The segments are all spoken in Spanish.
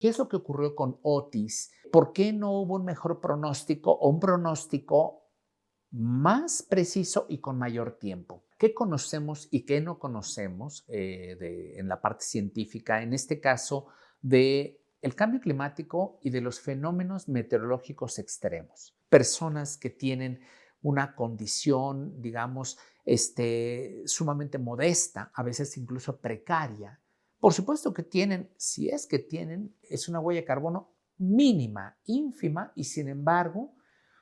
¿Qué es lo que ocurrió con Otis? ¿Por qué no hubo un mejor pronóstico o un pronóstico más preciso y con mayor tiempo? ¿Qué conocemos y qué no conocemos en la parte científica, en este caso de el cambio climático y de los fenómenos meteorológicos extremos? Personas que tienen una condición, digamos, sumamente modesta, a veces incluso precaria. Por supuesto que tienen, si es que tienen, es una huella de carbono mínima, ínfima, y sin embargo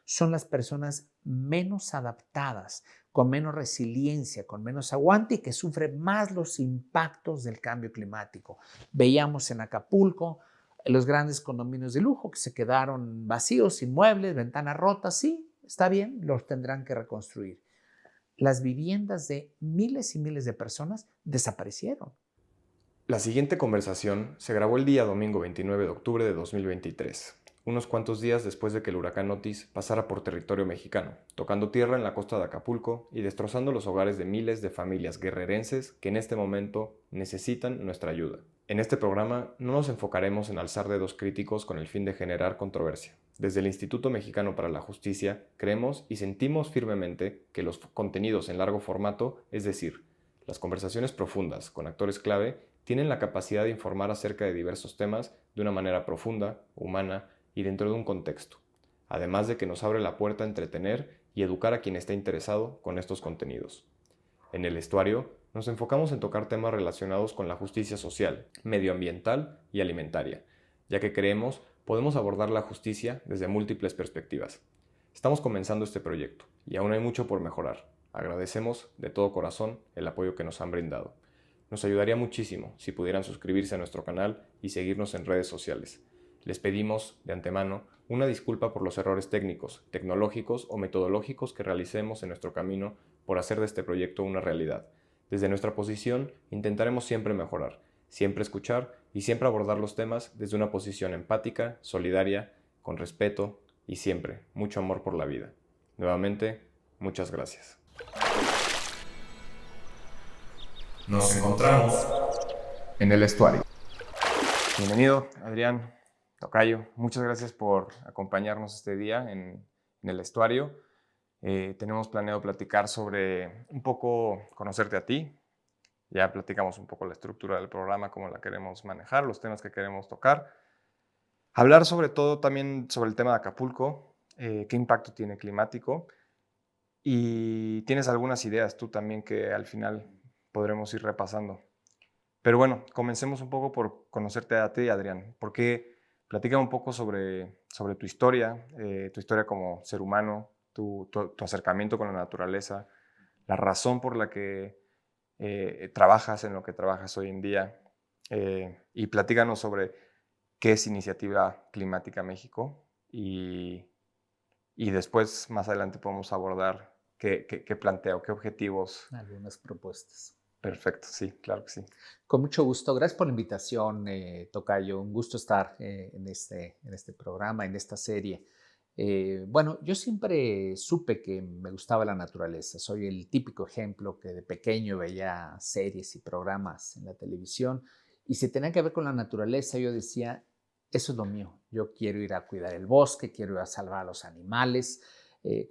son las personas menos adaptadas, con menos resiliencia, con menos aguante y que sufren más los impactos del cambio climático. Veíamos en Acapulco los grandes condominios de lujo que se quedaron vacíos, inmuebles, ventanas rotas, sí, está bien, los tendrán que reconstruir. Las viviendas de miles y miles de personas desaparecieron. La siguiente conversación se grabó el día domingo 29 de octubre de 2023, unos cuantos días después de que el huracán Otis pasara por territorio mexicano, tocando tierra en la costa de Acapulco y destrozando los hogares de miles de familias guerrerenses que en este momento necesitan nuestra ayuda. En este programa no nos enfocaremos en alzar dedos críticos con el fin de generar controversia. Desde el Instituto Mexicano para la Justicia creemos y sentimos firmemente que los contenidos en largo formato, es decir, las conversaciones profundas con actores clave, tienen la capacidad de informar acerca de diversos temas de una manera profunda, humana y dentro de un contexto, además de que nos abre la puerta a entretener y educar a quien esté interesado con estos contenidos. En el estuario, nos enfocamos en tocar temas relacionados con la justicia social, medioambiental y alimentaria, ya que creemos podemos abordar la justicia desde múltiples perspectivas. Estamos comenzando este proyecto y aún hay mucho por mejorar. Agradecemos de todo corazón el apoyo que nos han brindado. Nos ayudaría muchísimo si pudieran suscribirse a nuestro canal y seguirnos en redes sociales. Les pedimos, de antemano, una disculpa por los errores técnicos, tecnológicos o metodológicos que realicemos en nuestro camino por hacer de este proyecto una realidad. Desde nuestra posición intentaremos siempre mejorar, siempre escuchar y siempre abordar los temas desde una posición empática, solidaria, con respeto y siempre mucho amor por la vida. Nuevamente, muchas gracias. Nos encontramos en el estuario. Bienvenido, Adrián Tocayo. Muchas gracias por acompañarnos este día en el estuario. Tenemos planeado platicar sobre un poco conocerte a ti. Ya platicamos un poco la estructura del programa, cómo la queremos manejar, los temas que queremos tocar. Hablar sobre todo también sobre el tema de Acapulco, qué impacto tiene climático. Y tienes algunas ideas tú también que al final podremos ir repasando. Pero bueno, comencemos un poco por conocerte a ti, Adrián. Platícame un poco sobre tu historia como ser humano, tu acercamiento con la naturaleza, la razón por la que trabajas en lo que trabajas hoy en día. Y platícanos sobre qué es Iniciativa Climática México. Y después, más adelante, podemos abordar qué plantea o qué objetivos. Algunas propuestas. Perfecto, sí, claro que sí. Con mucho gusto. Gracias por la invitación, Tocayo. Un gusto estar en este programa, en esta serie. Bueno, yo siempre supe que me gustaba la naturaleza. Soy el típico ejemplo que de pequeño veía series y programas en la televisión y si tenía que ver con la naturaleza, yo decía, eso es lo mío. Yo quiero ir a cuidar el bosque, quiero ir a salvar a los animales.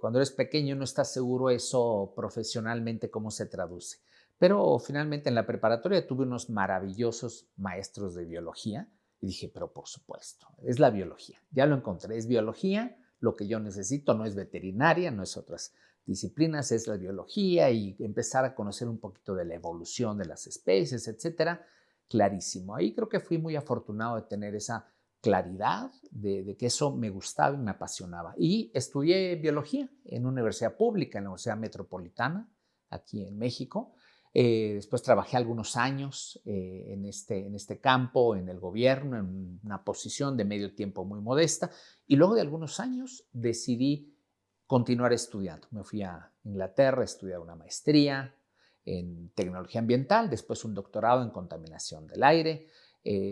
Cuando eres pequeño no estás seguro eso profesionalmente cómo se traduce. Pero finalmente en la preparatoria tuve unos maravillosos maestros de biología y dije, pero por supuesto, es la biología. Ya lo encontré, es biología, lo que yo necesito no es veterinaria, no es otras disciplinas, es la biología y empezar a conocer un poquito de la evolución de las especies, etcétera. Clarísimo. Ahí creo que fui muy afortunado de tener esa claridad de que eso me gustaba y me apasionaba. Y estudié biología en una universidad pública, en la Universidad Metropolitana, aquí en México. Después trabajé algunos años en este campo, en el gobierno, en una posición de medio tiempo muy modesta. Y luego de algunos años decidí continuar estudiando. Me fui a Inglaterra a estudiar una maestría en tecnología ambiental, después un doctorado en contaminación del aire.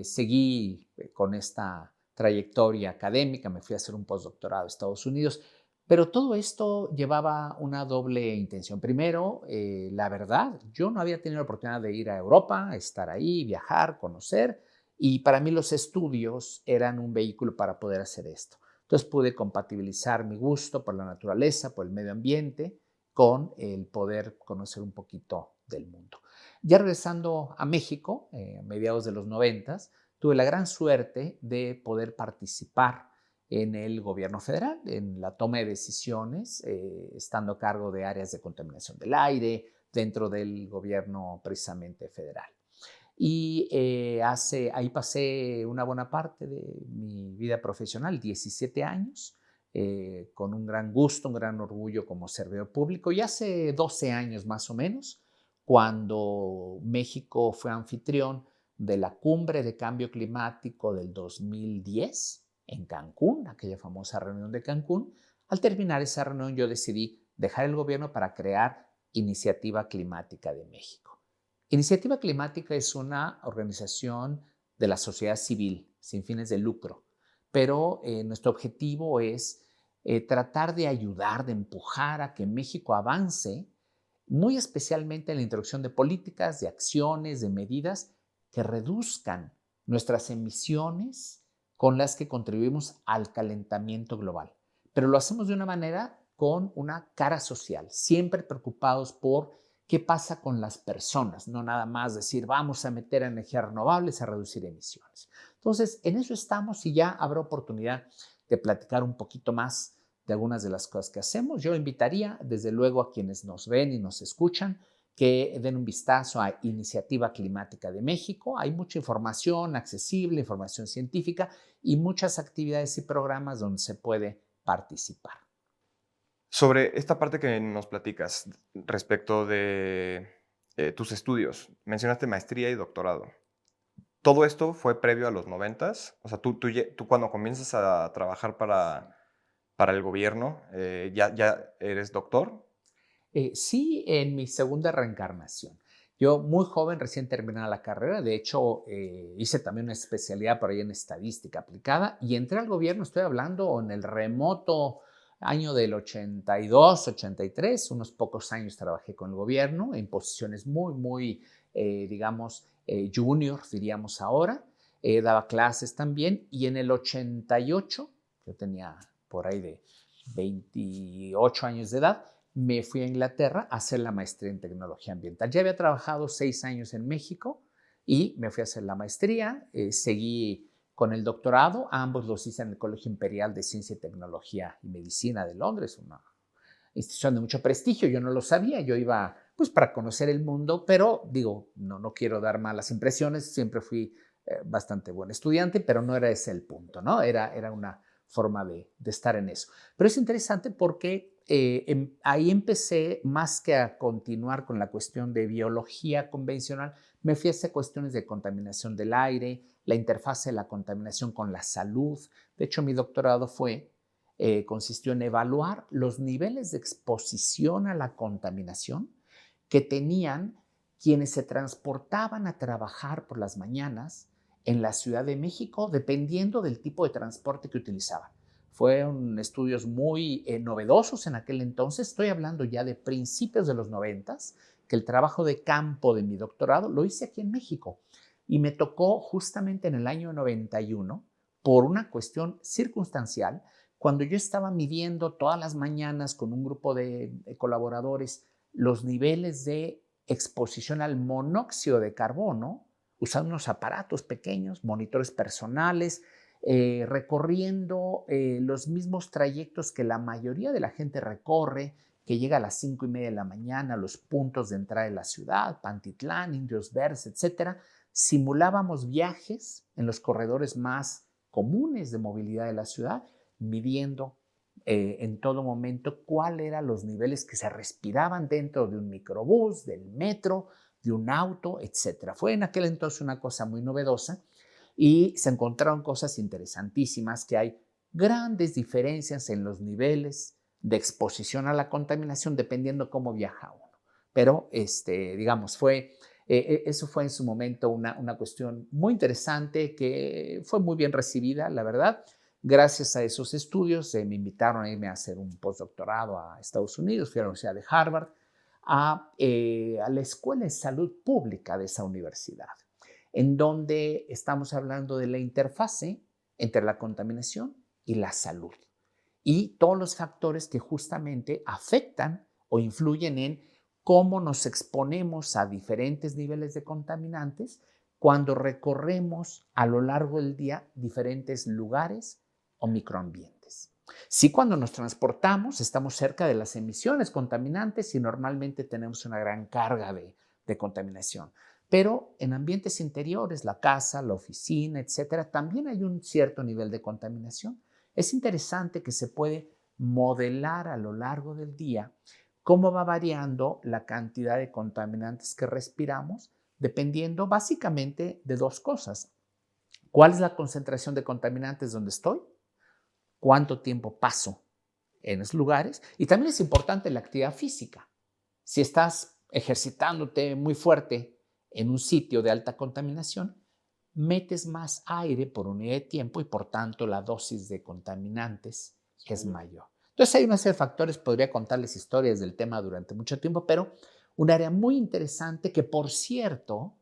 Seguí con esta trayectoria académica, me fui a hacer un postdoctorado a Estados Unidos, pero todo esto llevaba una doble intención. Primero, la verdad, yo no había tenido la oportunidad de ir a Europa, estar ahí, viajar, conocer, Y para mí los estudios eran un vehículo para poder hacer esto. Entonces pude compatibilizar mi gusto por la naturaleza, por el medio ambiente, con el poder conocer un poquito del mundo. Ya regresando a México, a mediados de los noventas, tuve la gran suerte de poder participar en el gobierno federal, en la toma de decisiones, estando a cargo de áreas de contaminación del aire dentro del gobierno precisamente federal. Y ahí pasé una buena parte de mi vida profesional, 17 años, con un gran gusto, un gran orgullo como servidor público. Y hace 12 años más o menos, cuando México fue anfitrión de la Cumbre de Cambio Climático del 2010 en Cancún, aquella famosa reunión de Cancún, al terminar esa reunión yo decidí dejar el gobierno para crear Iniciativa Climática de México. Iniciativa Climática es una organización de la sociedad civil sin fines de lucro, pero nuestro objetivo es tratar de ayudar, de empujar a que México avance, muy especialmente en la introducción de políticas, de acciones, de medidas que reduzcan nuestras emisiones con las que contribuimos al calentamiento global. Pero lo hacemos de una manera con una cara social, siempre preocupados por qué pasa con las personas, no nada más decir vamos a meter energías renovables a reducir emisiones. Entonces, en eso estamos y ya habrá oportunidad de platicar un poquito más de algunas de las cosas que hacemos. Yo invitaría, desde luego, a quienes nos ven y nos escuchan, que den un vistazo a Iniciativa Climática de México. Hay mucha información accesible, información científica y muchas actividades y programas donde se puede participar. Sobre esta parte que nos platicas respecto de tus estudios, mencionaste maestría y doctorado. ¿Todo esto fue previo a los noventas? O sea, tú cuando comienzas a trabajar para el gobierno, ¿ya eres doctor? Sí, en mi segunda reencarnación. Yo muy joven, recién terminada la carrera, de hecho hice también una especialidad por ahí en estadística aplicada y entré al gobierno, estoy hablando en el remoto año del 82, 83, unos pocos años trabajé con el gobierno en posiciones muy, digamos, junior, diríamos ahora. Daba clases también y en el 88, yo tenía por ahí de 28 años de edad, me fui a Inglaterra a hacer la maestría en tecnología ambiental. Ya había trabajado 6 años en México y me fui a hacer la maestría. Seguí con el doctorado. Ambos los hice en el Colegio Imperial de Ciencia, Tecnología y Medicina de Londres, una institución de mucho prestigio. Yo no lo sabía, yo iba pues para conocer el mundo, pero digo, no quiero dar malas impresiones, siempre fui bastante buen estudiante, pero no era ese el punto, ¿no? Era una forma de estar en eso. Pero es interesante porque ahí empecé, más que a continuar con la cuestión de biología convencional, me fui hacia cuestiones de contaminación del aire, la interfase de la contaminación con la salud. De hecho, mi doctorado consistió en evaluar los niveles de exposición a la contaminación que tenían quienes se transportaban a trabajar por las mañanas en la Ciudad de México, dependiendo del tipo de transporte que utilizaban. Fueron estudios muy novedosos en aquel entonces, estoy hablando ya de principios de los 90, que el trabajo de campo de mi doctorado lo hice aquí en México y me tocó justamente en el año 91, por una cuestión circunstancial, cuando yo estaba midiendo todas las mañanas con un grupo de colaboradores los niveles de exposición al monóxido de carbono, usando unos aparatos pequeños, monitores personales, recorriendo los mismos trayectos que la mayoría de la gente recorre, que llega a las 5:30 de la mañana a los puntos de entrada de la ciudad, Pantitlán, Indios Verdes, etcétera. Simulábamos viajes en los corredores más comunes de movilidad de la ciudad, midiendo en todo momento cuáles eran los niveles que se respiraban dentro de un microbús, del metro, de un auto, etcétera. Fue en aquel entonces una cosa muy novedosa y se encontraron cosas interesantísimas, que hay grandes diferencias en los niveles de exposición a la contaminación dependiendo cómo viaja uno. Pero, digamos, eso fue en su momento una cuestión muy interesante que fue muy bien recibida, la verdad. Gracias a esos estudios me invitaron a irme a hacer un postdoctorado a Estados Unidos, fui a la Universidad de Harvard, a la Escuela de Salud Pública de esa universidad. en donde estamos hablando de la interfase entre la contaminación y la salud y todos los factores que justamente afectan o influyen en cómo nos exponemos a diferentes niveles de contaminantes cuando recorremos a lo largo del día diferentes lugares o microambientes. Sí, cuando nos transportamos estamos cerca de las emisiones contaminantes y normalmente tenemos una gran carga de contaminación. Pero en ambientes interiores, la casa, la oficina, etcétera, también hay un cierto nivel de contaminación. Es interesante que se puede modelar a lo largo del día cómo va variando la cantidad de contaminantes que respiramos, dependiendo básicamente de dos cosas. ¿Cuál es la concentración de contaminantes donde estoy? ¿Cuánto tiempo paso en esos lugares? Y también es importante la actividad física. Si estás ejercitándote muy fuerte en un sitio de alta contaminación, metes más aire por unidad de tiempo y por tanto la dosis de contaminantes es mayor. Entonces hay una serie de factores, podría contarles historias del tema durante mucho tiempo, pero un área muy interesante que, por cierto,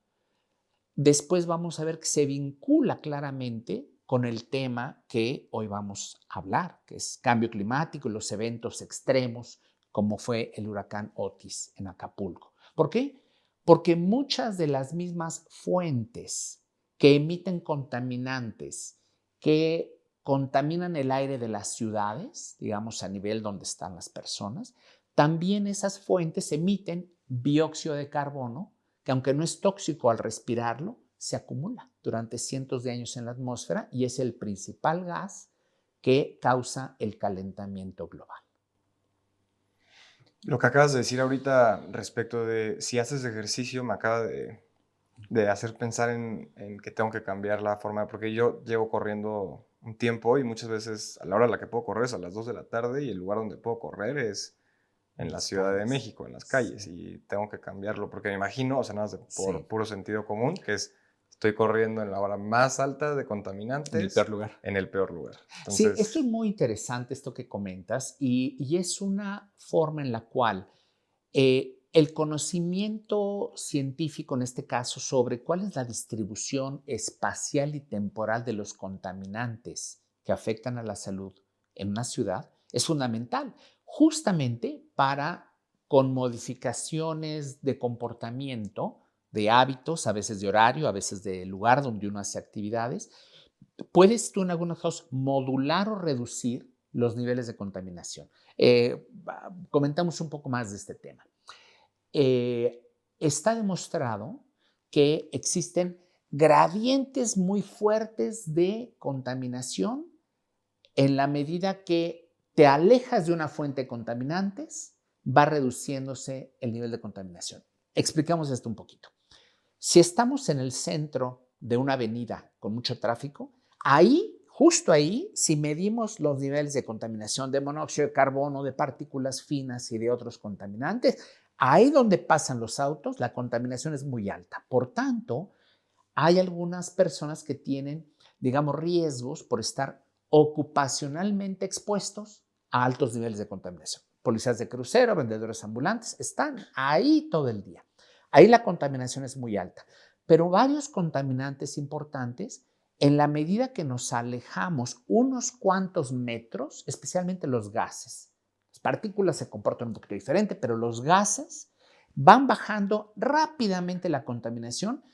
después vamos a ver que se vincula claramente con el tema que hoy vamos a hablar, que es cambio climático y los eventos extremos, como fue el huracán Otis en Acapulco. ¿Por qué? Porque muchas de las mismas fuentes que emiten contaminantes, que contaminan el aire de las ciudades, digamos a nivel donde están las personas, también esas fuentes emiten dióxido de carbono, que aunque no es tóxico al respirarlo, se acumula durante cientos de años en la atmósfera y es el principal gas que causa el calentamiento global. Lo que acabas de decir ahorita respecto de si haces ejercicio me acaba de hacer pensar en que tengo que cambiar la forma, porque yo llevo corriendo un tiempo y muchas veces a la hora a la que puedo correr es a las 2 de la tarde y el lugar donde puedo correr es en la Ciudad de México, en las calles, y tengo que cambiarlo porque me imagino, o sea, nada más por puro sentido común, que estoy corriendo en la hora más alta de contaminantes. En el peor lugar. En el peor lugar. Sí, Entonces, esto es muy interesante, esto que comentas, y es una forma en la cual el conocimiento científico, en este caso, sobre cuál es la distribución espacial y temporal de los contaminantes que afectan a la salud en una ciudad, es fundamental, justamente para, con modificaciones de comportamiento, de hábitos, a veces de horario, a veces de lugar donde uno hace actividades, puedes tú en algunos casos modular o reducir los niveles de contaminación. Comentamos un poco más de este tema. Está demostrado que existen gradientes muy fuertes de contaminación en la medida que te alejas de una fuente de contaminantes, va reduciéndose el nivel de contaminación. Explicamos esto un poquito. Si estamos en el centro de una avenida con mucho tráfico, ahí, justo ahí, si medimos los niveles de contaminación de monóxido de carbono, de partículas finas y de otros contaminantes, ahí donde pasan los autos, la contaminación es muy alta. Por tanto, hay algunas personas que tienen, digamos, riesgos por estar ocupacionalmente expuestos a altos niveles de contaminación. Policías de crucero, vendedores ambulantes, están ahí todo el día. Ahí la contaminación es muy alta, pero varios contaminantes importantes, en la medida que nos alejamos unos cuantos metros, especialmente los gases. Las partículas se comportan un poquito diferente, pero los gases van bajando rápidamente la contaminación,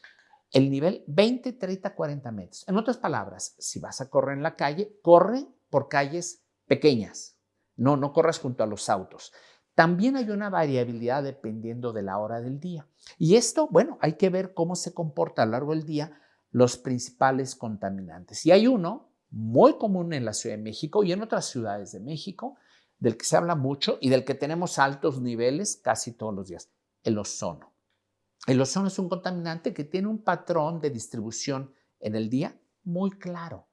el nivel 20, 30, 40 metros. En otras palabras, si vas a correr en la calle, corre por calles pequeñas. No corras junto a los autos. También hay una variabilidad dependiendo de la hora del día. Y esto, bueno, hay que ver cómo se comporta a lo largo del día los principales contaminantes. Y hay uno muy común en la Ciudad de México y en otras ciudades de México, del que se habla mucho y del que tenemos altos niveles casi todos los días, el ozono. El ozono es un contaminante que tiene un patrón de distribución en el día muy claro.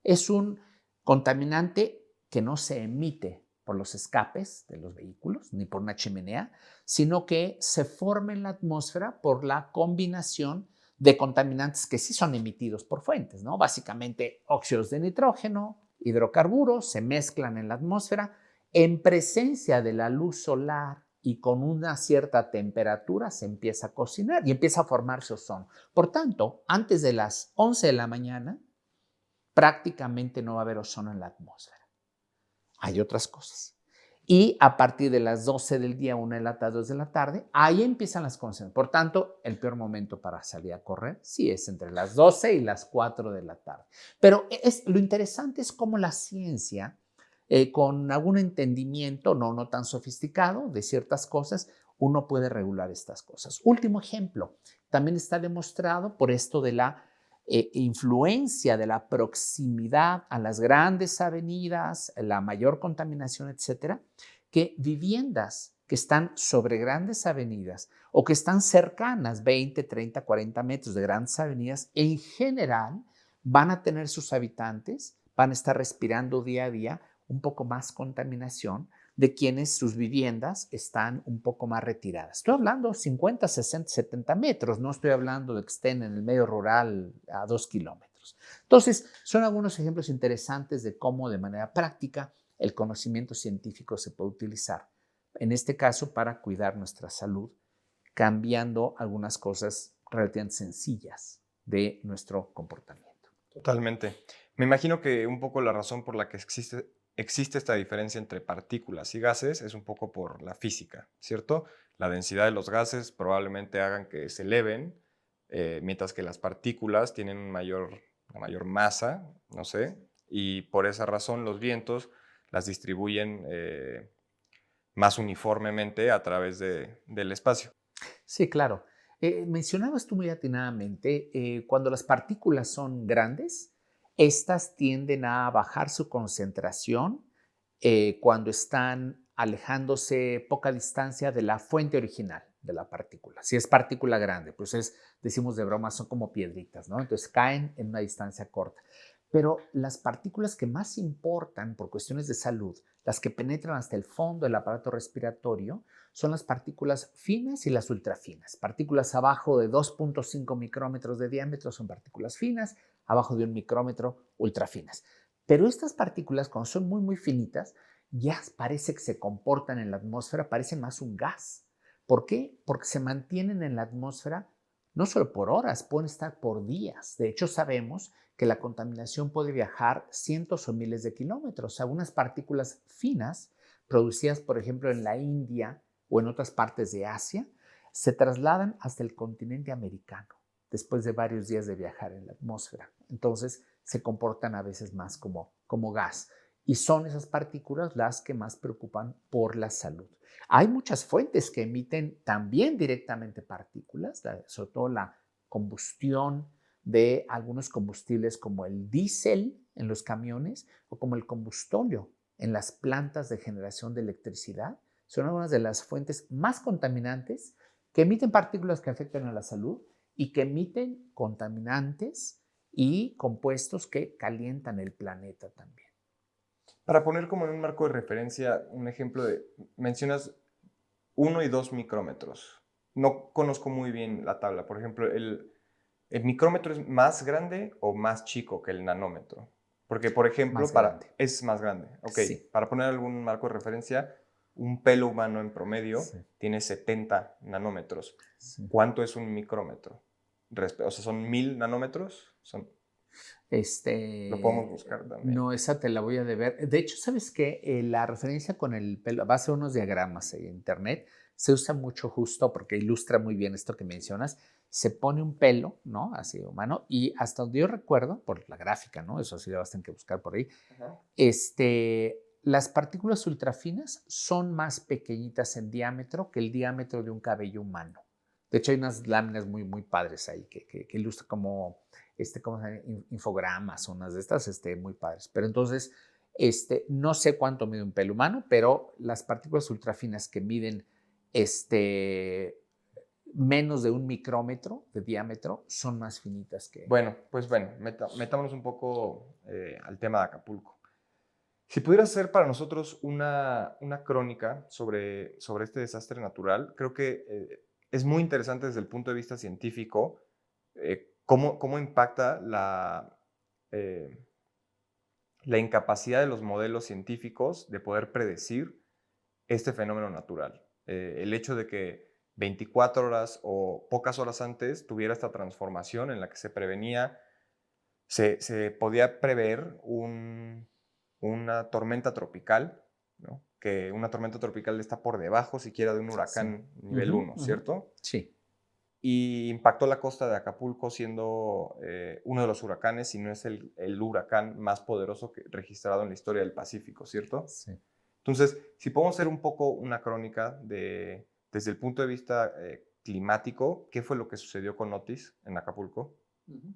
Es un contaminante que no se emite por los escapes de los vehículos ni por una chimenea, sino que se forma en la atmósfera por la combinación de contaminantes que sí son emitidos por fuentes, ¿no? Básicamente óxidos de nitrógeno, hidrocarburos, se mezclan en la atmósfera en presencia de la luz solar y con una cierta temperatura se empieza a cocinar y empieza a formarse ozono. Por tanto, antes de las 11 de la mañana, prácticamente no va a haber ozono en la atmósfera. Hay otras cosas. Y a partir de las 12 del día, 1 de la tarde, 2 de la tarde, ahí empiezan las concentraciones. Por tanto, el peor momento para salir a correr sí es entre las 12 y las 4 de la tarde. Pero lo interesante es cómo la ciencia, con algún entendimiento no tan sofisticado de ciertas cosas, uno puede regular estas cosas. Último ejemplo, también está demostrado por esto de la influencia de la proximidad a las grandes avenidas, la mayor contaminación, etcétera, que viviendas que están sobre grandes avenidas o que están cercanas, 20, 30, 40 metros de grandes avenidas, en general van a tener sus habitantes, van a estar respirando día a día un poco más contaminación de quienes sus viviendas están un poco más retiradas. Estoy hablando 50, 60, 70 metros, no estoy hablando de que estén en el medio rural a 2 kilómetros. Entonces, son algunos ejemplos interesantes de cómo de manera práctica el conocimiento científico se puede utilizar, en este caso para cuidar nuestra salud, cambiando algunas cosas relativamente sencillas de nuestro comportamiento. Totalmente. Me imagino que un poco la razón por la que existe esta diferencia entre partículas y gases es un poco por la física, ¿cierto? La densidad de los gases probablemente hagan que se eleven, mientras que las partículas tienen una mayor masa, no sé, y por esa razón los vientos las distribuyen más uniformemente a través del espacio. Sí, claro. Mencionabas tú muy atinadamente, cuando las partículas son grandes, estas tienden a bajar su concentración cuando están alejándose poca distancia de la fuente original de la partícula. Si es partícula grande, pues decimos de broma, son como piedritas, ¿no? Entonces caen en una distancia corta. Pero las partículas que más importan por cuestiones de salud, las que penetran hasta el fondo del aparato respiratorio, son las partículas finas y las ultrafinas. Partículas abajo de 2.5 micrómetros de diámetro son partículas finas, abajo de 1 micrómetro, ultrafinas. Pero estas partículas, cuando son muy finitas, ya parece que se comportan en la atmósfera, parecen más un gas. ¿Por qué? Porque se mantienen en la atmósfera no solo por horas, pueden estar por días. De hecho, sabemos que la contaminación puede viajar cientos o miles de kilómetros. Algunas partículas finas, producidas, por ejemplo, en la India o en otras partes de Asia, se trasladan hasta el continente americano después de varios días de viajar en la atmósfera. Entonces, se comportan a veces más como gas. Y son esas partículas las que más preocupan por la salud. Hay muchas fuentes que emiten también directamente partículas, sobre todo la combustión de algunos combustibles como el diésel en los camiones o como el combustóleo en las plantas de generación de electricidad. Son algunas de las fuentes más contaminantes que emiten partículas que afectan a la salud y que emiten contaminantes y compuestos que calientan el planeta también. Para poner como en un marco de referencia, un ejemplo mencionas 1 y 2 micrómetros. No conozco muy bien la tabla. Por ejemplo, ¿el micrómetro es más grande o más chico que el nanómetro? Porque, por ejemplo, Más grande. es más grande. Ok, Sí. para poner algún marco de referencia, un pelo humano en promedio Sí, tiene 70 nanómetros. sí. ¿Cuánto es un micrómetro? O sea, ¿son 1000 nanómetros? Lo podemos buscar también. No, esa te la voy a deber. De hecho, ¿sabes qué? La referencia con el pelo, va a ser unos diagramas en internet, se usa mucho justo porque ilustra muy bien esto que mencionas. Se pone un pelo, ¿no? Así humano, y hasta donde yo recuerdo, por la gráfica, ¿no? Eso sí lo vas a tener que buscar por ahí. Ajá. Las partículas ultrafinas son más pequeñitas en diámetro que el diámetro de un cabello humano. De hecho, hay unas láminas muy padres ahí que ilustran como, ¿cómo se llama? Infogramas, unas de estas muy padres. Pero entonces, no sé cuánto mide un pelo humano, pero las partículas ultrafinas que miden menos de 1 micrómetro de diámetro son más finitas que... Bueno, metámonos un poco al tema de Acapulco. Si pudiera ser para nosotros una crónica sobre este desastre natural, creo que es muy interesante desde el punto de vista científico cómo impacta eh, la incapacidad de los modelos científicos de poder predecir este fenómeno natural. el hecho de que 24 horas o pocas horas antes tuviera esta transformación en la que se prevenía, se podía prever una tormenta tropical, ¿no? Que una tormenta tropical está por debajo siquiera de un Sí. huracán nivel Ujú, 1, ujú. ¿cierto? Sí. Y impactó la costa de Acapulco siendo uno de los huracanes, si no es el huracán más poderoso registrado en la historia del Pacífico, ¿cierto? Sí. Entonces, si podemos hacer un poco una crónica desde el punto de vista climático, ¿qué fue lo que sucedió con Otis en Acapulco? Ujú.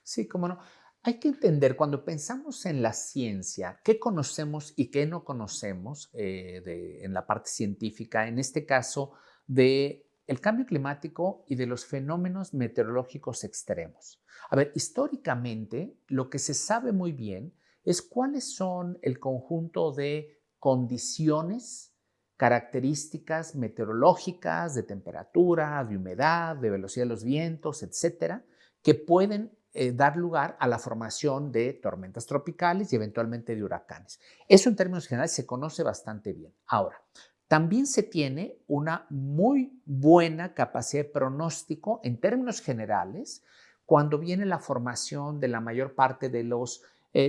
Sí, cómo no. Hay que entender, cuando pensamos en la ciencia, qué conocemos y qué no conocemos en la parte científica, en este caso de el cambio climático y de los fenómenos meteorológicos extremos. A ver, históricamente, lo que se sabe muy bien es cuáles son el conjunto de condiciones, características meteorológicas, de temperatura, de humedad, de velocidad de los vientos, etcétera, que pueden dar lugar a la formación de tormentas tropicales y eventualmente de huracanes. Eso en términos generales se conoce bastante bien. Ahora, también se tiene una muy buena capacidad de pronóstico en términos generales cuando viene la formación de la mayor parte de los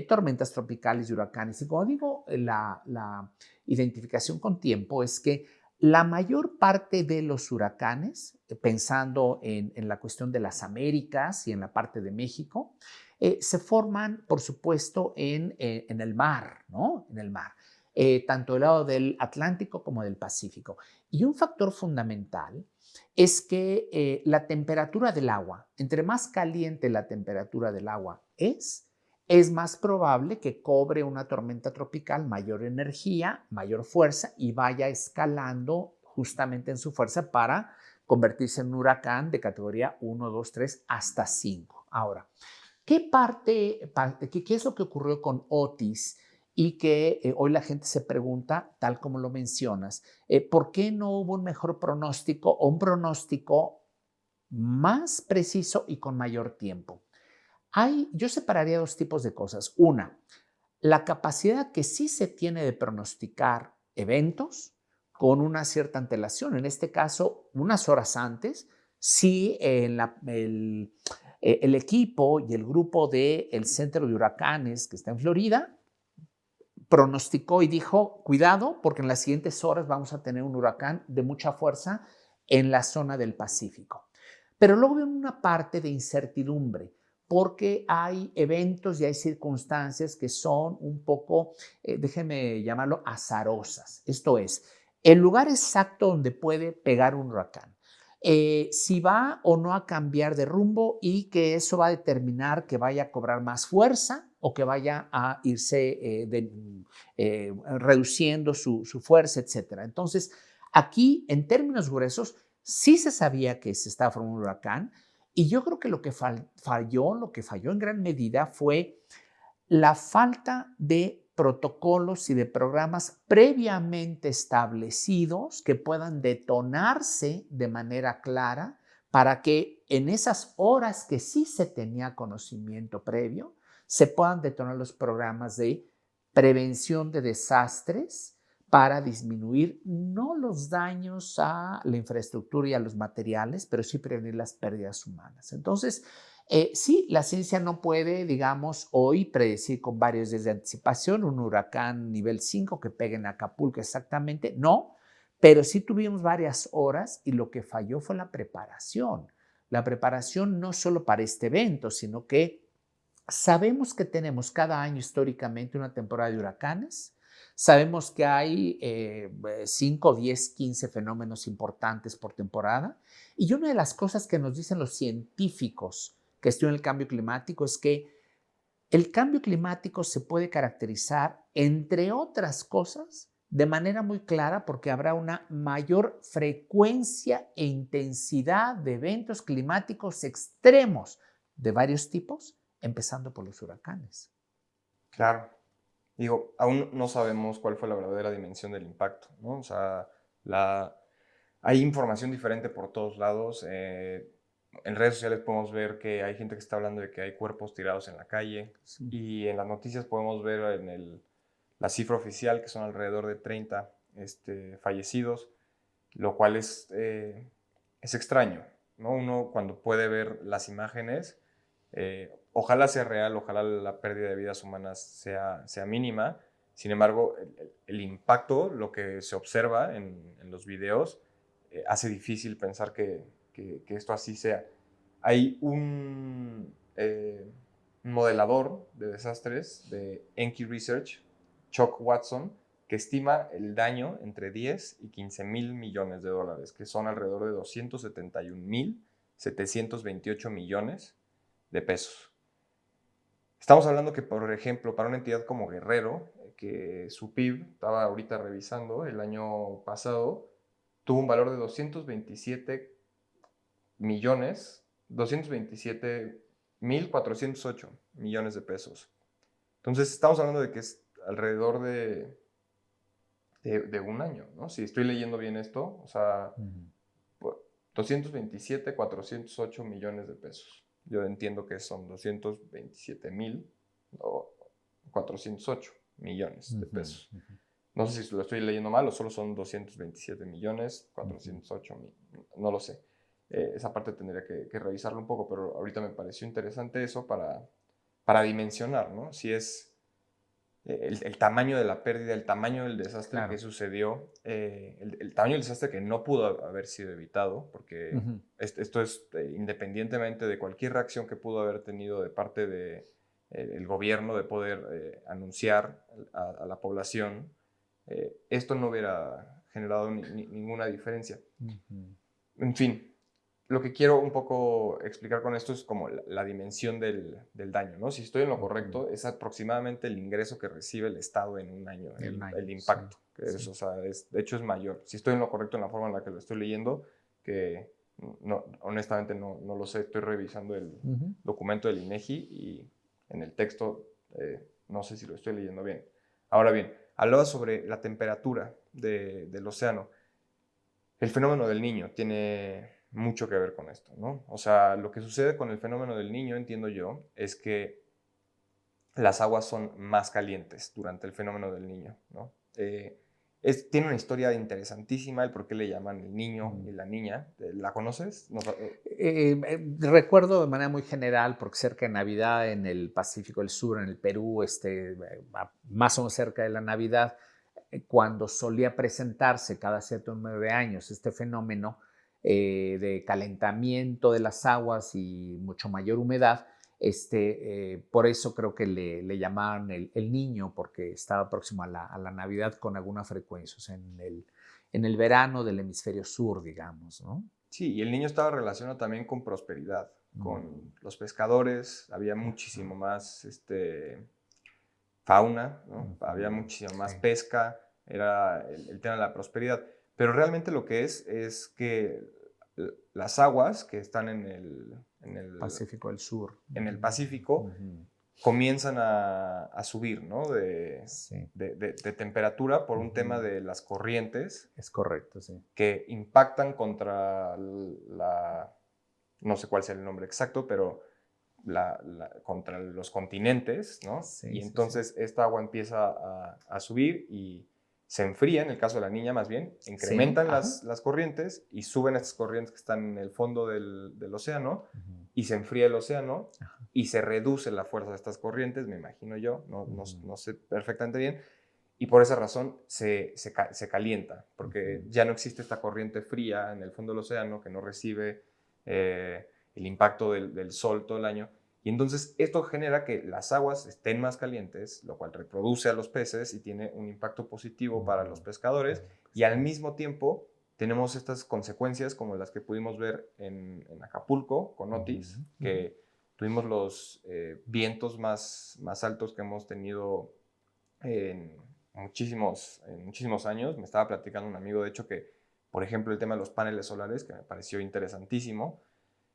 tormentas tropicales y huracanes. Y como digo, la identificación con tiempo es que la mayor parte de los huracanes, pensando en la cuestión de las Américas y en la parte de México, se forman, por supuesto, en el mar, ¿no? En el mar, tanto del lado del Atlántico como del Pacífico. Y un factor fundamental es que la temperatura del agua, entre más caliente la temperatura del agua es más probable que cobre una tormenta tropical mayor energía, mayor fuerza y vaya escalando justamente en su fuerza para convertirse en un huracán de categoría 1, 2, 3 hasta 5. Ahora, ¿qué es lo que ocurrió con Otis? Y que hoy la gente se pregunta, tal como lo mencionas, ¿por qué no hubo un mejor pronóstico o un pronóstico más preciso y con mayor tiempo? Yo separaría dos tipos de cosas. Una, la capacidad que sí se tiene de pronosticar eventos con una cierta antelación, en este caso, unas horas antes, si el equipo y el grupo del Centro de Huracanes que está en Florida pronosticó y dijo, cuidado, porque en las siguientes horas vamos a tener un huracán de mucha fuerza en la zona del Pacífico. Pero luego viene una parte de incertidumbre, porque hay eventos y hay circunstancias que son un poco, déjeme llamarlo, azarosas. Esto es, el lugar exacto donde puede pegar un huracán. Si va o no a cambiar de rumbo y que eso va a determinar que vaya a cobrar más fuerza o que vaya a irse reduciendo su fuerza, etcétera. Entonces, aquí, en términos gruesos, sí se sabía que se estaba formando un huracán y yo creo que lo que falló en gran medida fue la falta de protocolos y de programas previamente establecidos que puedan detonarse de manera clara para que en esas horas que sí se tenía conocimiento previo, se puedan detonar los programas de prevención de desastres para disminuir no los daños a la infraestructura y a los materiales, pero sí prevenir las pérdidas humanas. Entonces, sí, la ciencia no puede, digamos, hoy predecir con varios días de anticipación un huracán nivel 5 que pegue en Acapulco exactamente, no, pero sí tuvimos varias horas y lo que falló fue la preparación. La preparación no solo para este evento, sino que sabemos que tenemos cada año históricamente una temporada de huracanes. Sabemos que hay 5, 10, 15 fenómenos importantes por temporada. Y una de las cosas que nos dicen los científicos que estudian el cambio climático es que el cambio climático se puede caracterizar, entre otras cosas, de manera muy clara porque habrá una mayor frecuencia e intensidad de eventos climáticos extremos de varios tipos, empezando por los huracanes. Claro. Digo, aún no sabemos cuál fue la verdadera dimensión del impacto, ¿no? O sea, la, hay información diferente por todos lados. En redes sociales podemos ver que hay gente que está hablando de que hay cuerpos tirados en la calle Sí. y en las noticias podemos ver la cifra oficial que son alrededor de 30 fallecidos. lo cual es extraño, ¿no? Uno cuando puede ver las imágenes, ojalá sea real, ojalá la pérdida de vidas humanas sea mínima. Sin embargo, el impacto, lo que se observa en los videos, hace difícil pensar que esto así sea. Hay un modelador de desastres de Enki Research, Chuck Watson, que estima el daño entre 10 y 15 mil millones de dólares, que son alrededor de 271.728 millones de pesos. Estamos hablando que, por ejemplo, para una entidad como Guerrero, que su PIB, estaba ahorita revisando, el año pasado, tuvo un valor de 227 millones, 227.408 millones de pesos. Entonces, estamos hablando de que es alrededor de un año, ¿no? Si estoy leyendo bien esto, o sea, 227.408 millones de pesos. Yo entiendo que son 227.408 millones de pesos. No sé si lo estoy leyendo mal o solo son 227.408.000. No lo sé. Esa parte tendría que revisarlo un poco, pero ahorita me pareció interesante eso para dimensionar, ¿no? Si es el tamaño de la pérdida, el tamaño del desastre Claro. que sucedió, el tamaño del desastre que no pudo haber sido evitado, porque esto es independientemente de cualquier reacción que pudo haber tenido de parte del gobierno de poder anunciar a la población, esto no hubiera generado ninguna diferencia. En fin, lo que quiero un poco explicar con esto es como la dimensión del daño, ¿no? Si estoy en lo correcto, es aproximadamente el ingreso que recibe el Estado en un año, el impacto. Sí, que es, o sea, de hecho es mayor. Si estoy en lo correcto en la forma en la que lo estoy leyendo, que no, honestamente no lo sé, estoy revisando el documento del INEGI y en el texto no sé si lo estoy leyendo bien. Ahora bien, hablaba sobre la temperatura del océano. El fenómeno del niño tiene mucho que ver con esto, ¿no? O sea, lo que sucede con el fenómeno del niño, entiendo yo, es que las aguas son más calientes durante el fenómeno del niño, ¿no? Tiene una historia interesantísima el por qué le llaman el niño y la niña. ¿La conoces? Recuerdo de manera muy general, porque cerca de Navidad en el Pacífico del Sur, en el Perú, más o menos cerca de la Navidad, cuando solía presentarse cada cierto número de años este fenómeno de calentamiento de las aguas y mucho mayor humedad, por eso creo que le llamaban el niño, porque estaba próximo a la Navidad con alguna frecuencia, o sea, en el verano del hemisferio sur, digamos, ¿no? Sí, y el niño estaba relacionado también con prosperidad, con los pescadores, había muchísimo más fauna, ¿no? Había muchísima más pesca, era el tema de la prosperidad. Pero realmente lo que es que las aguas que están en el Pacífico del Sur. En el Pacífico comienzan a subir, ¿no? Sí. De temperatura por un tema de las corrientes. Es correcto, sí. Que impactan contra no sé cuál sea el nombre exacto, pero contra los continentes, ¿no? Sí, y sí, entonces esta agua empieza a subir y se enfría, en el caso de la niña más bien, incrementan las corrientes y suben estas corrientes que están en el fondo del océano y se enfría el océano y se reduce la fuerza de estas corrientes, me imagino yo, no sé perfectamente bien, y por esa razón se calienta, porque ya no existe esta corriente fría en el fondo del océano que no recibe el impacto del sol todo el año. Y entonces esto genera que las aguas estén más calientes, lo cual reproduce a los peces y tiene un impacto positivo para los pescadores. Y al mismo tiempo tenemos estas consecuencias como las que pudimos ver en Acapulco con Otis, que tuvimos los vientos más altos que hemos tenido en muchísimos años. Me estaba platicando un amigo, de hecho, que, por ejemplo, el tema de los paneles solares, que me pareció interesantísimo,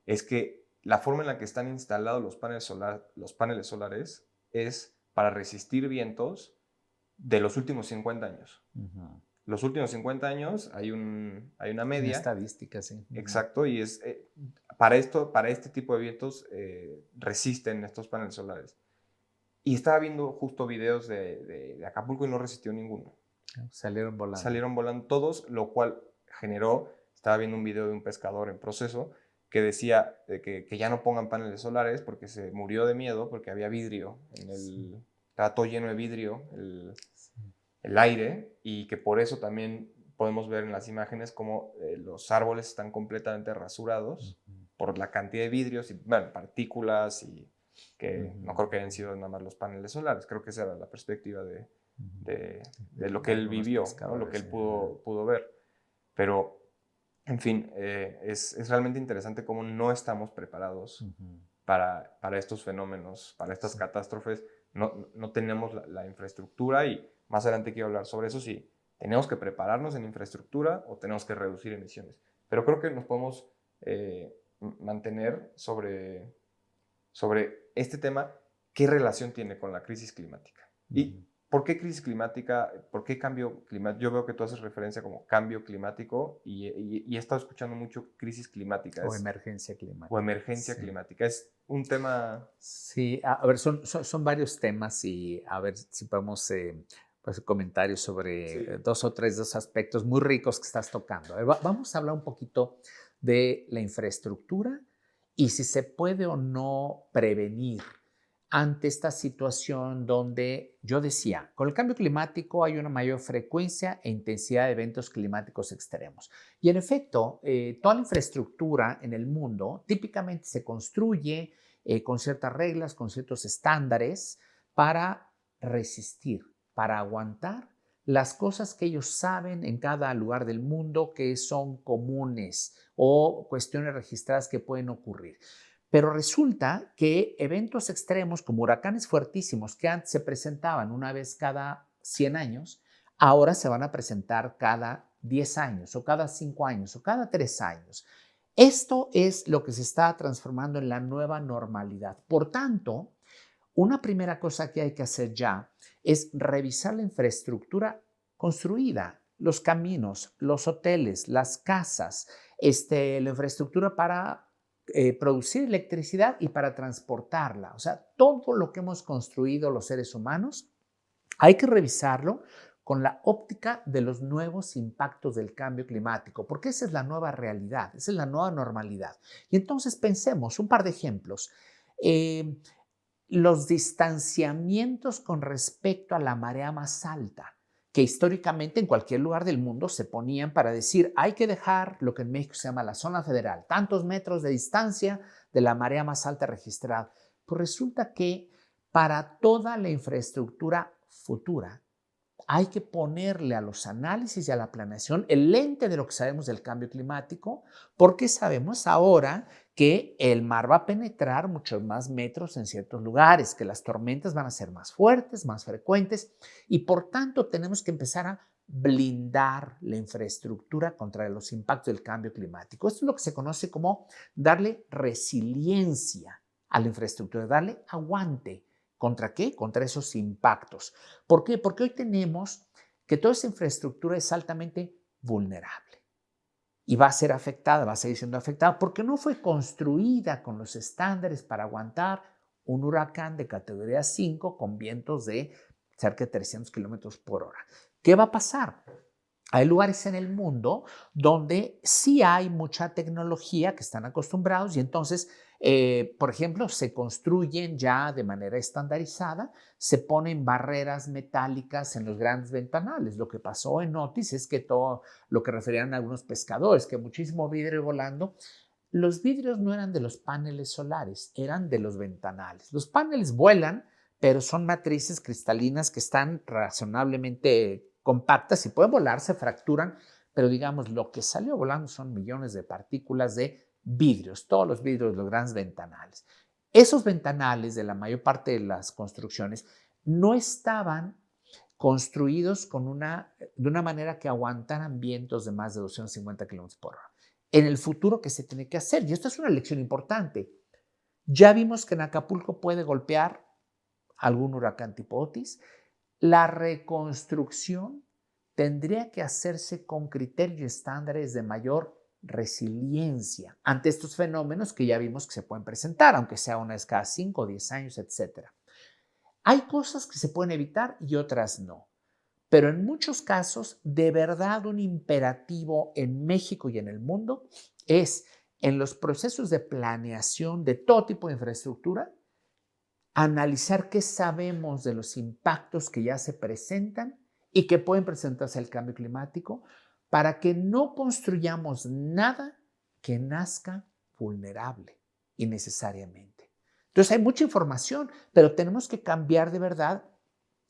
es que la forma en la que están instalados los paneles solares es para resistir vientos de los últimos 50 años. Los últimos 50 años hay una media. Una estadística, sí. Exacto, y es para este tipo de vientos resisten estos paneles solares. Y estaba viendo justo videos de Acapulco y no resistió ninguno. Salieron volando. Salieron volando todos, lo cual generó, estaba viendo un video de un pescador en Proceso que decía que ya no pongan paneles solares porque se murió de miedo porque había vidrio, estaba todo lleno de vidrio el aire, y que por eso también podemos ver en las imágenes cómo los árboles están completamente rasurados por la cantidad de vidrios y partículas, y que no creo que hayan sido nada más los paneles solares. Creo que esa era la perspectiva de lo que él vivió, ¿no? Lo que él pudo ver. Pero, en fin, es realmente interesante cómo no estamos preparados para estos fenómenos, para estas catástrofes. No tenemos la infraestructura, y más adelante quiero hablar sobre eso, si tenemos que prepararnos en infraestructura o tenemos que reducir emisiones. Pero creo que nos podemos mantener sobre este tema, qué relación tiene con la crisis climática. ¿Y por qué crisis climática? ¿Por qué cambio climático? Yo veo que tú haces referencia como cambio climático, y he estado escuchando mucho crisis climática. O emergencia climática. O emergencia climática. Es un tema... Sí, a ver, son varios temas, y a ver si podemos pues, comentarios sobre dos o tres aspectos muy ricos que estás tocando. A ver, vamos a hablar un poquito de la infraestructura y si se puede o no prevenir ante esta situación donde yo decía, con el cambio climático hay una mayor frecuencia e intensidad de eventos climáticos extremos. Y en efecto, toda la infraestructura en el mundo típicamente se construye con ciertas reglas, con ciertos estándares para resistir, para aguantar las cosas que ellos saben en cada lugar del mundo que son comunes o cuestiones registradas que pueden ocurrir. Pero resulta que eventos extremos como huracanes fuertísimos que antes se presentaban una vez cada 100 años, ahora se van a presentar cada 10 años o cada 5 años o cada 3 años. Esto es lo que se está transformando en la nueva normalidad. Por tanto, una primera cosa que hay que hacer ya es revisar la infraestructura construida, los caminos, los hoteles, las casas, la infraestructura para producir electricidad y para transportarla. O sea, todo lo que hemos construido los seres humanos, hay que revisarlo con la óptica de los nuevos impactos del cambio climático, porque esa es la nueva realidad, esa es la nueva normalidad. Y entonces pensemos, un par de ejemplos. Los distanciamientos con respecto a la marea más alta, que históricamente en cualquier lugar del mundo se ponían para decir hay que dejar lo que en México se llama la zona federal, tantos metros de distancia de la marea más alta registrada. Pues resulta que para toda la infraestructura futura hay que ponerle a los análisis y a la planeación el lente de lo que sabemos del cambio climático, porque sabemos ahora que el mar va a penetrar muchos más metros en ciertos lugares, que las tormentas van a ser más fuertes, más frecuentes, y por tanto tenemos que empezar a blindar la infraestructura contra los impactos del cambio climático. Esto es lo que se conoce como darle resiliencia a la infraestructura, darle aguante. ¿Contra qué? Contra esos impactos. ¿Por qué? Porque hoy tenemos que toda esa infraestructura es altamente vulnerable y va a ser afectada, va a seguir siendo afectada porque no fue construida con los estándares para aguantar un huracán de categoría 5 con vientos de cerca de 300 kilómetros por hora. ¿Qué va a pasar? Hay lugares en el mundo donde sí hay mucha tecnología que están acostumbrados y entonces, por ejemplo, se construyen ya de manera estandarizada, se ponen barreras metálicas en los grandes ventanales. Lo que pasó en Otis es que todo lo que referían a algunos pescadores, que muchísimo vidrio volando, los vidrios no eran de los paneles solares, eran de los ventanales. Los paneles vuelan, pero son matrices cristalinas que están razonablemente compactas y pueden volar, se fracturan, pero digamos lo que salió volando son millones de partículas de vidrios, todos los vidrios de los grandes ventanales. Esos ventanales de la mayor parte de las construcciones no estaban construidos de una manera que aguantaran vientos de más de 250 kilómetros por hora. En el futuro, ¿qué se tiene que hacer? Y esto es una lección importante. Ya vimos que en Acapulco puede golpear algún huracán tipo Otis. La reconstrucción tendría que hacerse con criterios y estándares de mayor resiliencia ante estos fenómenos que ya vimos que se pueden presentar, aunque sea una vez cada 5 o 10 años, etc. Hay cosas que se pueden evitar y otras no. Pero en muchos casos, de verdad, un imperativo en México y en el mundo es en los procesos de planeación de todo tipo de infraestructura, analizar qué sabemos de los impactos que ya se presentan y que pueden presentarse al cambio climático para que no construyamos nada que nazca vulnerable innecesariamente. Entonces hay mucha información, pero tenemos que cambiar de verdad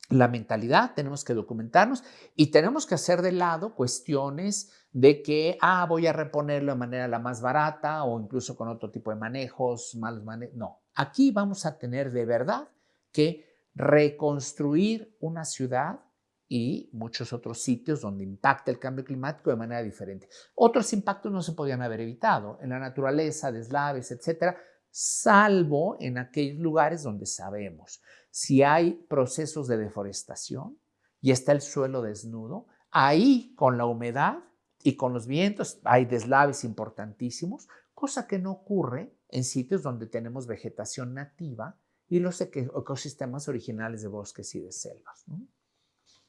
la mentalidad, tenemos que documentarnos y tenemos que hacer de lado cuestiones de que, voy a reponerlo de manera la más barata o incluso con otro tipo de manejos, malos manejos. No, aquí vamos a tener de verdad que reconstruir una ciudad y muchos otros sitios donde impacta el cambio climático de manera diferente. Otros impactos no se podían haber evitado en la naturaleza, deslaves, etcétera, salvo en aquellos lugares donde sabemos. Si hay procesos de deforestación y está el suelo desnudo, ahí con la humedad y con los vientos hay deslaves importantísimos, cosa que no ocurre en sitios donde tenemos vegetación nativa y los ecosistemas originales de bosques y de selvas, ¿no?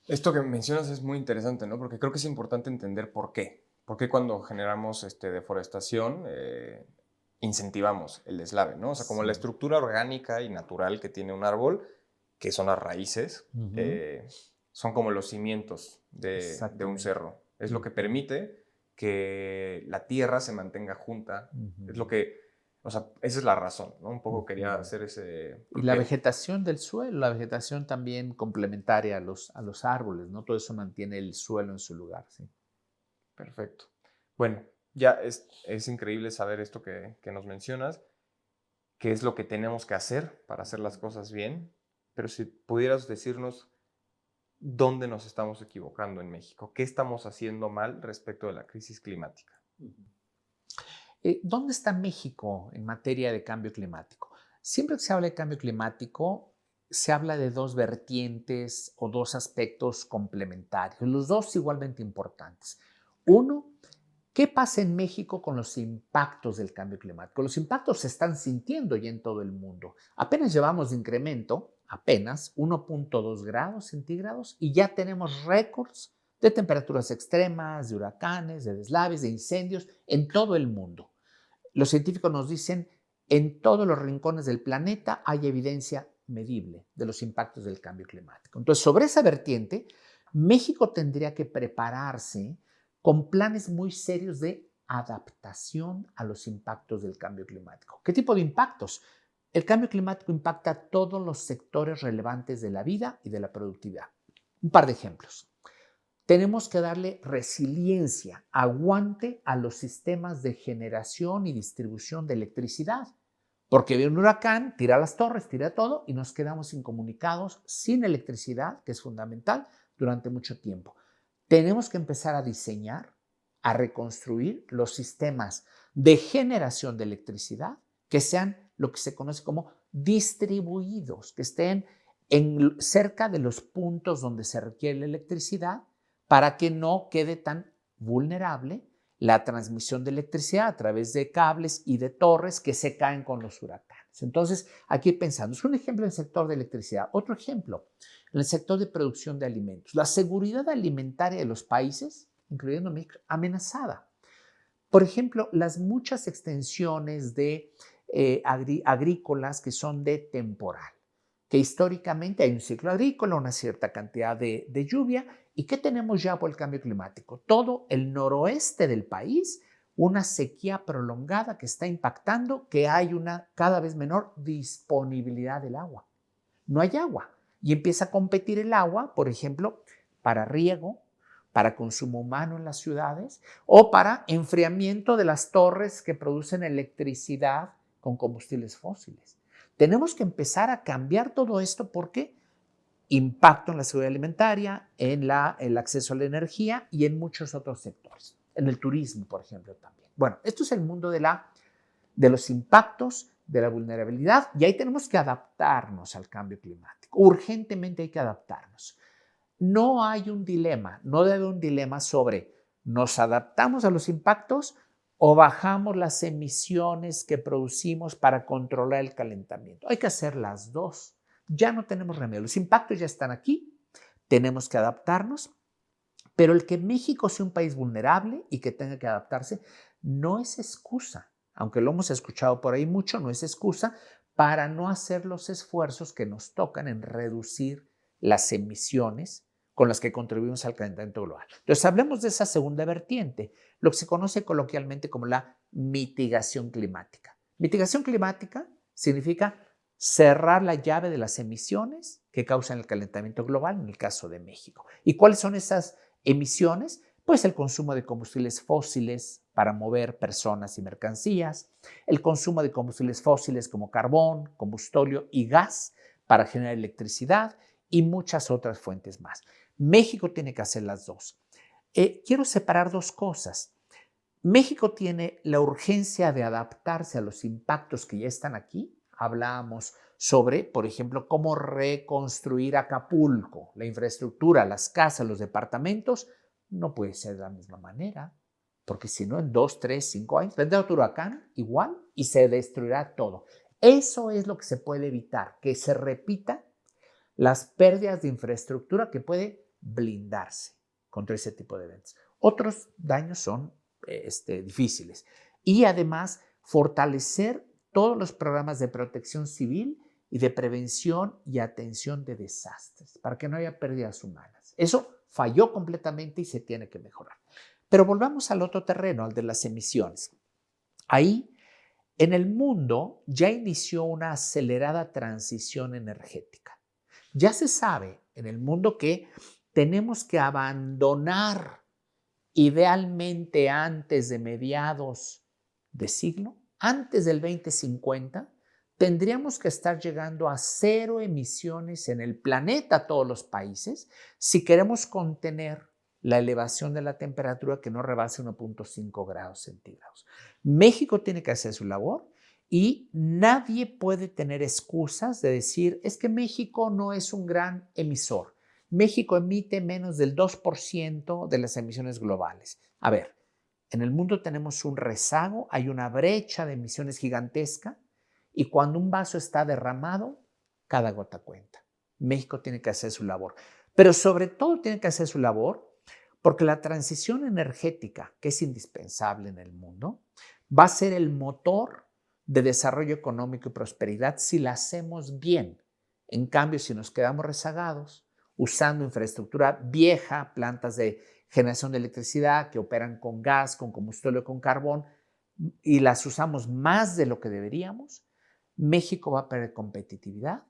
Esto que mencionas es muy interesante, ¿no? Porque creo que es importante entender por qué. ¿Por qué cuando generamos deforestación incentivamos el deslave, ¿no? O sea, como la Sí. estructura orgánica y natural que tiene un árbol, que son las raíces, son como los cimientos de un Exactamente. cerro. Es lo que permite que la tierra se mantenga junta. Es lo que, o sea, esa es la razón, ¿no? Un poco quería hacer ese... Y la Porque, vegetación del suelo, la vegetación también complementaria a los árboles, ¿no? Todo eso mantiene el suelo en su lugar, ¿sí? perfecto. Bueno, ya es increíble saber esto que nos mencionas, qué es lo que tenemos que hacer para hacer las cosas bien, pero si pudieras decirnos dónde nos estamos equivocando en México, qué estamos haciendo mal respecto de la crisis climática. ¿Dónde está México en materia de cambio climático? Siempre que se habla de cambio climático, se habla de dos vertientes o dos aspectos complementarios, los dos igualmente importantes. Uno, ¿qué pasa en México con los impactos del cambio climático? Los impactos se están sintiendo ya en todo el mundo. Apenas llevamos de incremento, apenas 1.2 grados centígrados y ya tenemos récords de temperaturas extremas, de huracanes, de deslaves, de incendios en todo el mundo. Los científicos nos dicen, en todos los rincones del planeta hay evidencia medible de los impactos del cambio climático. Entonces, sobre esa vertiente, México tendría que prepararse con planes muy serios de adaptación a los impactos del cambio climático. ¿Qué tipo de impactos? El cambio climático impacta a todos los sectores relevantes de la vida y de la productividad. Un par de ejemplos. Tenemos que darle resiliencia, aguante a los sistemas de generación y distribución de electricidad, porque viene un huracán, tira las torres, tira todo y nos quedamos incomunicados, sin electricidad, que es fundamental, durante mucho tiempo. Tenemos que empezar a diseñar, a reconstruir los sistemas de generación de electricidad que sean lo que se conoce como distribuidos, que estén cerca de los puntos donde se requiere la electricidad para que no quede tan vulnerable la transmisión de electricidad a través de cables y de torres que se caen con los huracanes. Entonces, aquí pensando, es un ejemplo en el sector de electricidad. Otro ejemplo, en el sector de producción de alimentos. La seguridad alimentaria de los países, incluyendo México, amenazada. Por ejemplo, las muchas extensiones de agrícolas que son de temporal, que históricamente hay un ciclo agrícola, una cierta cantidad de lluvia. ¿Y qué tenemos ya por el cambio climático? Todo el noroeste del país, una sequía prolongada que está impactando que hay una cada vez menor disponibilidad del agua. No hay agua y empieza a competir el agua, por ejemplo, para riego, para consumo humano en las ciudades o para enfriamiento de las torres que producen electricidad con combustibles fósiles. Tenemos que empezar a cambiar todo esto porque impacto en la seguridad alimentaria, en el acceso a la energía y en muchos otros sectores. En el turismo, por ejemplo, también. Bueno, esto es el mundo de los impactos, de la vulnerabilidad, y ahí tenemos que adaptarnos al cambio climático. Urgentemente hay que adaptarnos. No hay un dilema, no debe haber un dilema sobre nos adaptamos a los impactos o bajamos las emisiones que producimos para controlar el calentamiento. Hay que hacer las dos. Ya no tenemos remedio. Los impactos ya están aquí, tenemos que adaptarnos, pero el que México sea un país vulnerable y que tenga que adaptarse no es excusa, aunque lo hemos escuchado por ahí mucho, no es excusa para no hacer los esfuerzos que nos tocan en reducir las emisiones con las que contribuimos al calentamiento global. Entonces, hablemos de esa segunda vertiente, lo que se conoce coloquialmente como la mitigación climática. Mitigación climática significa cerrar la llave de las emisiones que causan el calentamiento global en el caso de México. ¿Y cuáles son esas emisiones? Pues el consumo de combustibles fósiles para mover personas y mercancías, el consumo de combustibles fósiles como carbón, combustóleo y gas para generar electricidad y muchas otras fuentes más. México tiene que hacer las dos. Quiero separar dos cosas. México tiene la urgencia de adaptarse a los impactos que ya están aquí. Hablábamos sobre, por ejemplo, cómo reconstruir Acapulco, la infraestructura, las casas, los departamentos. No puede ser de la misma manera, porque si no, en 2, 3, 5 años vendrá otro huracán igual y se destruirá todo. Eso es lo que se puede evitar, que se repita las pérdidas de infraestructura que puede blindarse contra ese tipo de eventos. Otros daños son difíciles. Y además, fortalecer todos los programas de protección civil y de prevención y atención de desastres para que no haya pérdidas humanas. Eso falló completamente y se tiene que mejorar. Pero volvamos al otro terreno, al de las emisiones. Ahí, en el mundo, ya inició una acelerada transición energética. Ya se sabe en el mundo que tenemos que abandonar idealmente antes de mediados de siglo, antes del 2050, tendríamos que estar llegando a cero emisiones en el planeta, todos los países, si queremos contener la elevación de la temperatura que no rebase 1.5 grados centígrados. México tiene que hacer su labor y nadie puede tener excusas de decir, es que México no es un gran emisor. México emite menos del 2% de las emisiones globales. A ver, en el mundo tenemos un rezago, hay una brecha de emisiones gigantesca y cuando un vaso está derramado, cada gota cuenta. México tiene que hacer su labor, pero sobre todo tiene que hacer su labor porque la transición energética, que es indispensable en el mundo, va a ser el motor de desarrollo económico y prosperidad si la hacemos bien. En cambio, si nos quedamos rezagados, usando infraestructura vieja, plantas de generación de electricidad que operan con gas, con combustible, con carbón, y las usamos más de lo que deberíamos, México va a perder competitividad,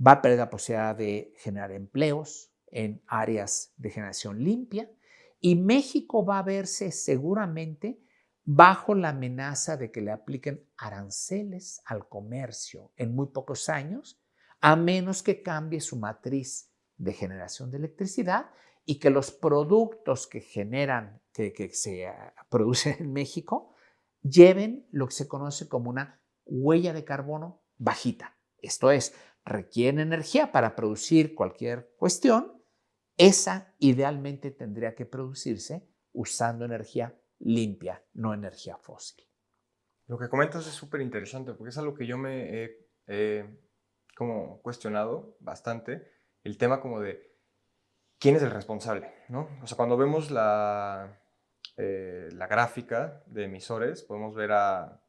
va a perder la posibilidad de generar empleos en áreas de generación limpia y México va a verse seguramente bajo la amenaza de que le apliquen aranceles al comercio en muy pocos años, a menos que cambie su matriz de generación de electricidad y que los productos que se producen en México lleven lo que se conoce como una huella de carbono bajita. Esto es, requieren energía para producir cualquier cuestión. Esa idealmente tendría que producirse usando energía limpia, no energía fósil. Lo que comentas es súper interesante porque es algo que yo me he como cuestionado bastante, el tema como de quién es el responsable, ¿no? O sea, cuando vemos la gráfica de emisores, podemos ver a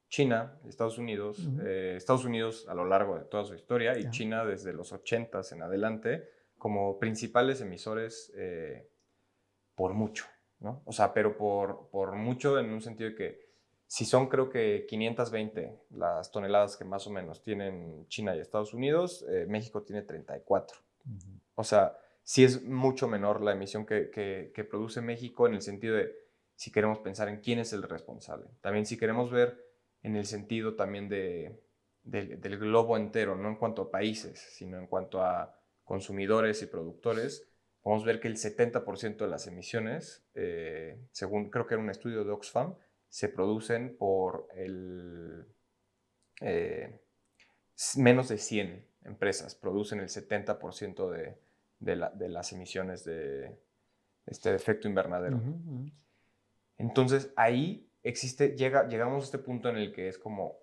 China, Estados Unidos a lo largo de toda su historia y China desde los 80s en adelante como principales emisores por mucho, ¿no? O sea, pero por mucho en un sentido de que si son creo que 520 las toneladas que más o menos tienen China y Estados Unidos, México tiene 34. O sea, sí es mucho menor la emisión que produce México en el sentido de si queremos pensar en quién es el responsable. También si queremos ver en el sentido también del globo entero, no en cuanto a países, sino en cuanto a consumidores y productores, podemos ver que el 70% de las emisiones, según creo que era un estudio de Oxfam, se producen por menos de 100 empresas, producen el 70% de las emisiones de efecto invernadero. Entonces ahí llegamos a este punto en el que es como,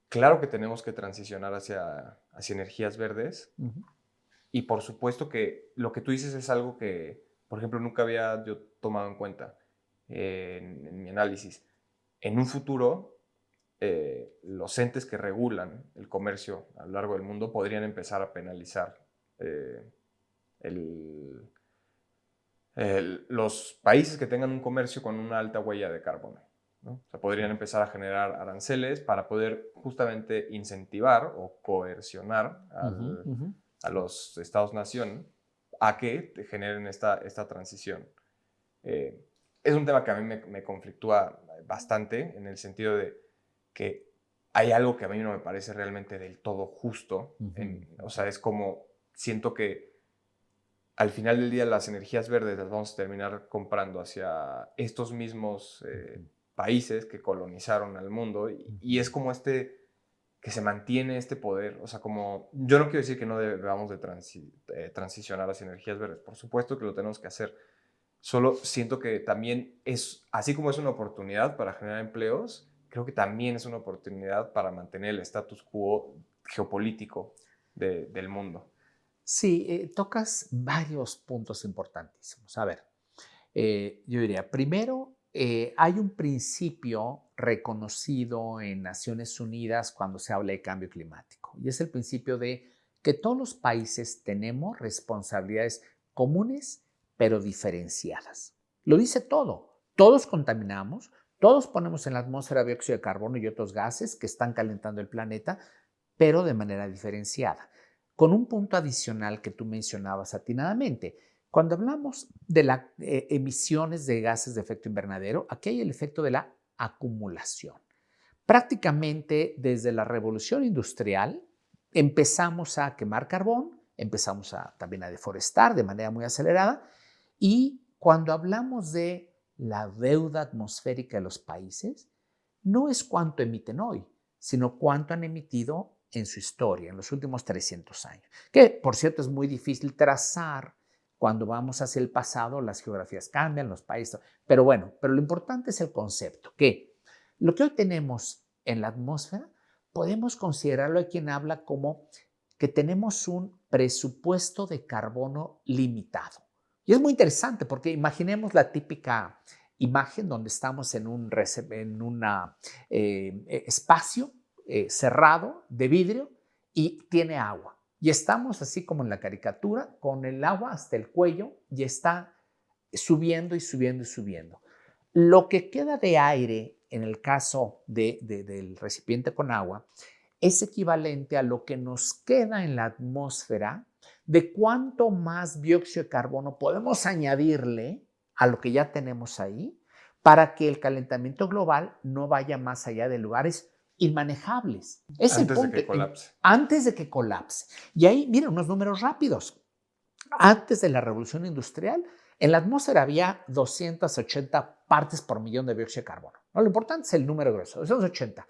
claro que tenemos que transicionar hacia energías verdes, Y por supuesto que lo que tú dices es algo que, por ejemplo, nunca había yo tomado en cuenta en mi análisis. En un futuro, los entes que regulan el comercio a lo largo del mundo podrían empezar a penalizar eh, el, los países que tengan un comercio con una alta huella de carbono, ¿no? O sea, podrían empezar a generar aranceles para poder justamente incentivar o coercionar Ujú, ujú. a los estados-nación a que generen esta transición. Eh, es un tema que a mí me conflictúa bastante en el sentido de que hay algo que a mí no me parece realmente del todo justo. Ujú, O ujú. sea, es como siento que al final del día las energías verdes las vamos a terminar comprando hacia estos mismos Ujú, países que colonizaron al mundo y es ujú. como que se mantiene este poder, o sea, como yo no quiero decir que no debamos de transicionar hacia energías verdes, por supuesto que lo tenemos que hacer, solo siento que también es, así como es una oportunidad para generar empleos, creo que también es una oportunidad para mantener el status quo geopolítico del mundo. Sí, tocas varios puntos importantísimos. A ver, yo diría, primero, hay un principio reconocido en Naciones Unidas cuando se habla de cambio climático, y es el principio de que todos los países tenemos responsabilidades comunes, pero diferenciadas. Lo dice todo. Todos contaminamos, todos ponemos en la atmósfera dióxido de carbono y otros gases que están calentando el planeta, pero de manera diferenciada. Con un punto adicional que tú mencionabas atinadamente, cuando hablamos de las emisiones de gases de efecto invernadero, aquí hay el efecto de la acumulación. Prácticamente desde la revolución industrial empezamos a quemar carbón, empezamos también a deforestar de manera muy acelerada y cuando hablamos de la deuda atmosférica de los países, no es cuánto emiten hoy, sino cuánto han emitido en su historia, en los últimos 300 años. Que, por cierto, es muy difícil trazar cuando vamos hacia el pasado, las geografías cambian, los países, pero bueno, pero lo importante es el concepto, que lo que hoy tenemos en la atmósfera podemos considerarlo, hay quien habla como que tenemos un presupuesto de carbono limitado. Y es muy interesante porque imaginemos la típica imagen donde estamos en un espacio cerrado de vidrio y tiene agua. Y estamos así como en la caricatura, con el agua hasta el cuello y está subiendo y subiendo y subiendo. Lo que queda de aire en el caso del recipiente con agua es equivalente a lo que nos queda en la atmósfera de cuánto más dióxido de carbono podemos añadirle a lo que ya tenemos ahí para que el calentamiento global no vaya más allá de lugares inmanejables. Es el Antes de punto, que colapse. antes de que colapse. Y ahí, miren, unos números rápidos. Antes de la revolución industrial, en la atmósfera había 280 partes por millón de dióxido de carbono. ¿No? Lo importante es el número grueso, esos 80.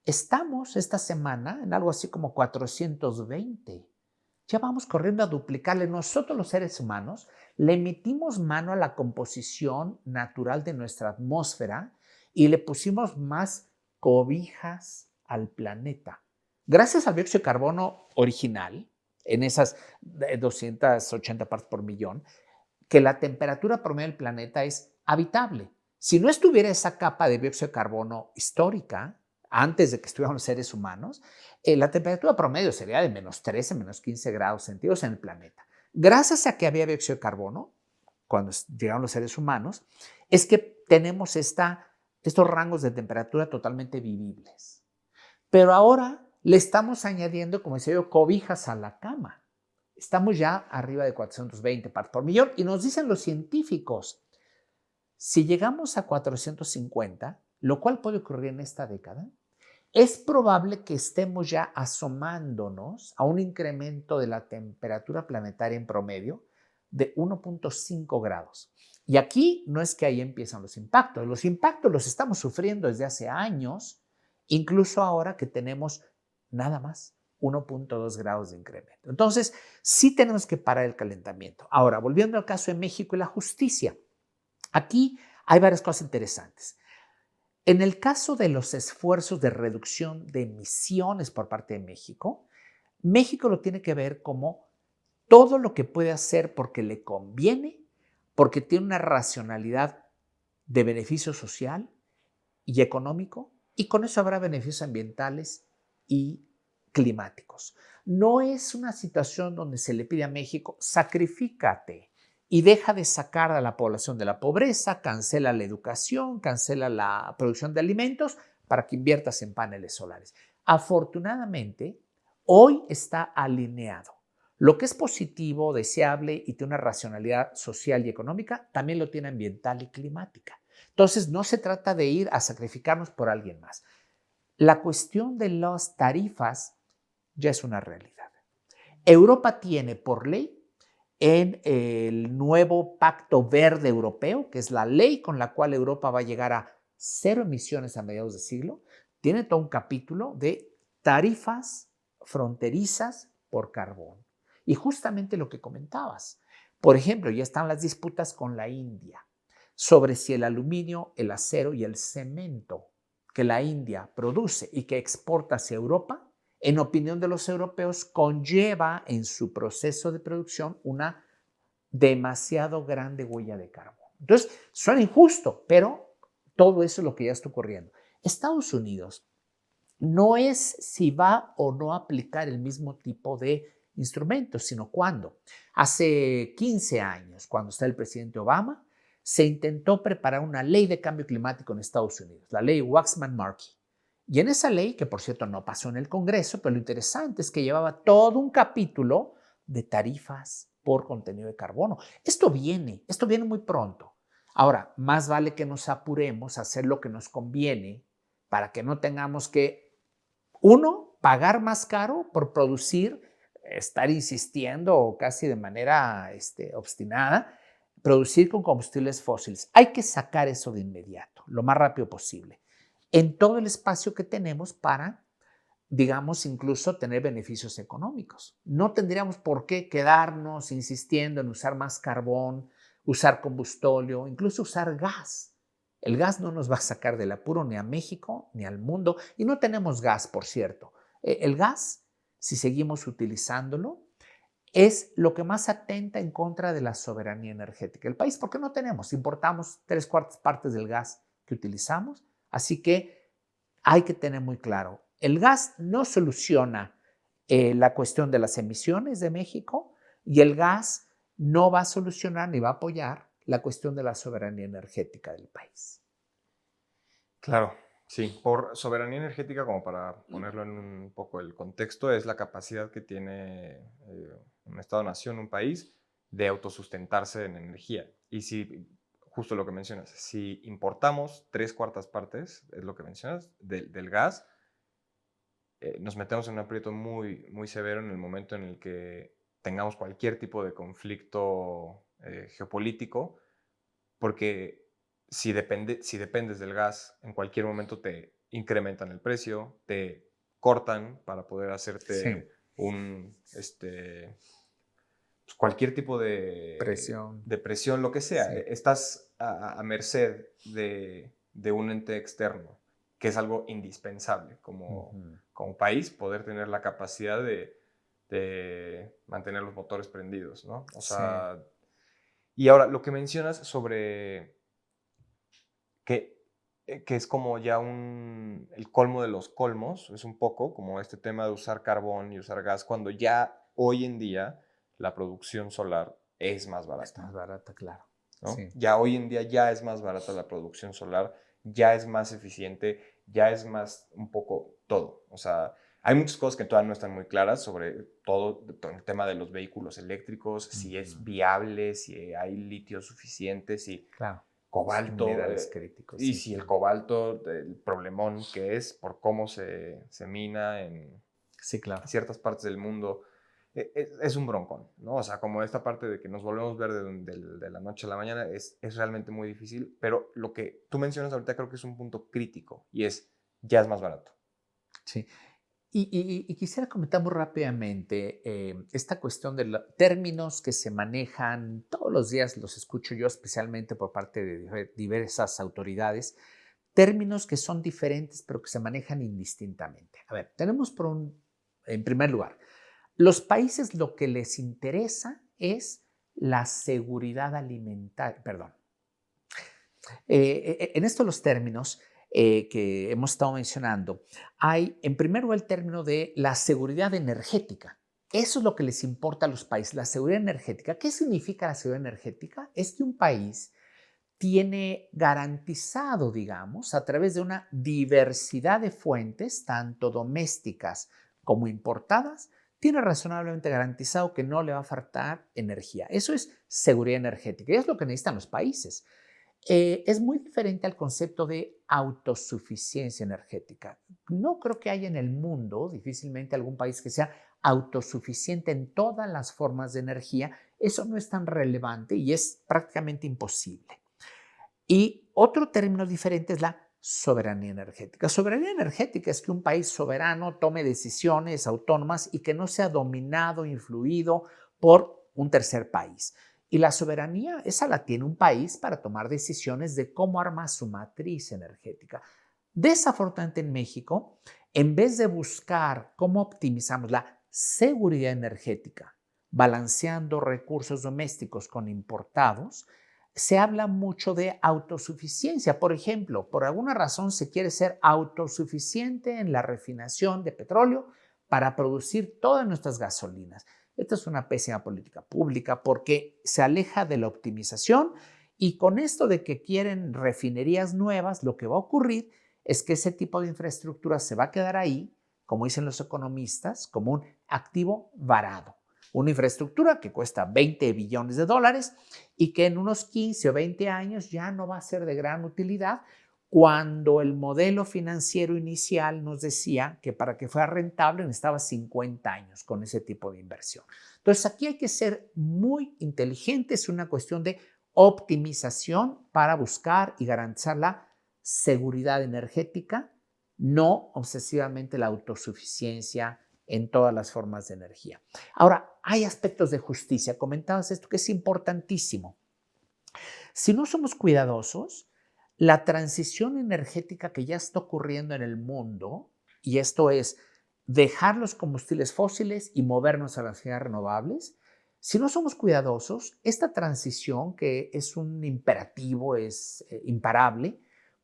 Estamos esta semana en algo así como 420. Ya vamos corriendo a duplicarle. Nosotros los seres humanos le metimos mano a la composición natural de nuestra atmósfera y le pusimos más cobijas al planeta. Gracias al dióxido de carbono original, en esas 280 partes por millón, que la temperatura promedio del planeta es habitable. Si no estuviera esa capa de dióxido de carbono histórica, antes de que estuvieran los seres humanos, la temperatura promedio sería de menos 13, menos 15 grados centígrados en el planeta. Gracias a que había dióxido de carbono, cuando llegaron los seres humanos, es que tenemos estos rangos de temperatura totalmente vivibles. Pero ahora le estamos añadiendo, como decía yo, cobijas a la cama. Estamos ya arriba de 420 partes por millón y nos dicen los científicos, si llegamos a 450, lo cual puede ocurrir en esta década, es probable que estemos ya asomándonos a un incremento de la temperatura planetaria en promedio de 1.5 grados. Y aquí no es que ahí empiezan los impactos los estamos sufriendo desde hace años, incluso ahora que tenemos nada más 1.2 grados de incremento. Entonces, sí tenemos que parar el calentamiento. Ahora, volviendo al caso de México y la justicia, aquí hay varias cosas interesantes. En el caso de los esfuerzos de reducción de emisiones por parte de México, México lo tiene que ver como todo lo que puede hacer porque le conviene, porque tiene una racionalidad de beneficio social y económico, y con eso habrá beneficios ambientales y climáticos. No es una situación donde se le pide a México, sacrifícate y deja de sacar a la población de la pobreza, cancela la educación, cancela la producción de alimentos para que inviertas en paneles solares. Afortunadamente, hoy está alineado. Lo que es positivo, deseable y tiene una racionalidad social y económica, también lo tiene ambiental y climática. Entonces, no se trata de ir a sacrificarnos por alguien más. La cuestión de las tarifas ya es una realidad. Europa tiene por ley en el nuevo Pacto Verde Europeo, que es la ley con la cual Europa va a llegar a cero emisiones a mediados de siglo, tiene todo un capítulo de tarifas fronterizas por carbón. Y justamente lo que comentabas, por ejemplo, ya están las disputas con la India sobre si el aluminio, el acero y el cemento que la India produce y que exporta hacia Europa, en opinión de los europeos, conlleva en su proceso de producción una demasiado grande huella de carbono. Entonces, suena injusto, pero todo eso es lo que ya está ocurriendo. Estados Unidos no es si va o no a aplicar el mismo tipo de instrumentos, sino cuándo. Hace 15 años, cuando está el presidente Obama, se intentó preparar una ley de cambio climático en Estados Unidos, la ley Waxman-Markey. Y en esa ley, que por cierto no pasó en el Congreso, pero lo interesante es que llevaba todo un capítulo de tarifas por contenido de carbono. Esto viene muy pronto. Ahora, más vale que nos apuremos a hacer lo que nos conviene para que no tengamos que, uno, pagar más caro por producir, estar insistiendo casi de manera obstinada, producir con combustibles fósiles. Hay que sacar eso de inmediato, lo más rápido posible, en todo el espacio que tenemos para, digamos, incluso tener beneficios económicos. No tendríamos por qué quedarnos insistiendo en usar más carbón, usar combustóleo, incluso usar gas. El gas no nos va a sacar del apuro ni a México ni al mundo. Y no tenemos gas, por cierto. El gas, si seguimos utilizándolo, es lo que más atenta en contra de la soberanía energética del país, porque no tenemos, importamos 3/4 partes del gas que utilizamos, así que hay que tener muy claro, el gas no soluciona la cuestión de las emisiones de México y el gas no va a solucionar ni va a apoyar la cuestión de la soberanía energética del país. Claro, sí. Por soberanía energética, como para ponerlo en un poco el contexto, es la capacidad que tiene un Estado-nación, un país, de autosustentarse en energía. Y si, justo lo que mencionas, si importamos 3/4 partes, es lo que mencionas, del gas, nos metemos en un aprieto muy, muy severo en el momento en el que tengamos cualquier tipo de conflicto geopolítico, porque si dependes del gas, en cualquier momento te incrementan el precio, te cortan para poder Sí, hacerte pues, cualquier tipo presión. de presión, lo que sea. Sí. Estás a merced de un ente externo, que es algo indispensable Ujú. como país, poder tener la capacidad de mantener los motores prendidos, ¿no? O Sí. sea, y ahora lo que mencionas sobre que es como ya el colmo de los colmos, es un poco como este tema de usar carbón y usar gas, cuando ya hoy en día la producción solar es más Es barata, más barata, claro. ¿no? Sí. Ya hoy en día ya es más barata la producción solar, ya es más eficiente, ya es más un poco todo. O sea, hay muchas cosas que todavía no están muy claras sobre todo el tema de los vehículos eléctricos, si es Ujú. viable, si hay litio suficiente, si Claro. Son cobalto, minerales críticos, y sí. si el cobalto, el problemón que es por cómo se mina en Sí, claro. ciertas partes del mundo, es un broncón, ¿no? O sea, como esta parte de que nos volvemos verde de la noche a la mañana es realmente muy difícil, pero lo que tú mencionas ahorita creo que es un punto crítico y es, ya es más barato. Sí. Y quisiera comentar muy rápidamente esta cuestión de los términos que se manejan todos los días, los escucho yo especialmente por parte de diversas autoridades, términos que son diferentes pero que se manejan indistintamente. A ver, tenemos en primer lugar, Los países lo que les interesa es la seguridad alimentaria, perdón. En estos los términos que hemos estado mencionando, hay en primer lugar el término de la seguridad energética. Eso es lo que les importa a los países, la seguridad energética. ¿Qué significa la seguridad energética? Es que un país tiene garantizado, digamos, a través de una diversidad de fuentes, tanto domésticas como importadas, tiene razonablemente garantizado que no le va a faltar energía. Eso es seguridad energética y es lo que necesitan los países. Es muy diferente al concepto de autosuficiencia energética. No creo que haya en el mundo, difícilmente algún país que sea autosuficiente en todas las formas de energía. Eso no es tan relevante y es prácticamente imposible. Y otro término diferente es la soberanía energética. Soberanía energética es que un país soberano tome decisiones autónomas y que no sea dominado, influido por un tercer país. Y la soberanía, esa la tiene un país para tomar decisiones de cómo arma su matriz energética. Desafortunadamente en México, en vez de buscar cómo optimizamos la seguridad energética, balanceando recursos domésticos con importados, se habla mucho de autosuficiencia. Por ejemplo, por alguna razón se quiere ser autosuficiente en la refinación de petróleo para producir todas nuestras gasolinas. Esta es una pésima política pública porque se aleja de la optimización y con esto de que quieren refinerías nuevas, lo que va a ocurrir es que ese tipo de infraestructura se va a quedar ahí, como dicen los economistas, como un activo varado. Una infraestructura que cuesta 20 billones de dólares y que en unos 15 o 20 años ya no va a ser de gran utilidad, cuando el modelo financiero inicial nos decía que para que fuera rentable necesitaba 50 años con ese tipo de inversión. Entonces aquí hay que ser muy inteligentes, es una cuestión de optimización para buscar y garantizar la seguridad energética, no obsesivamente la autosuficiencia en todas las formas de energía. Ahora, hay aspectos de justicia. Comentabas esto que es importantísimo. Si no somos cuidadosos, la transición energética que ya está ocurriendo en el mundo, y esto es dejar los combustibles fósiles y movernos a las energías renovables, si no somos cuidadosos, esta transición, que es un imperativo, es imparable,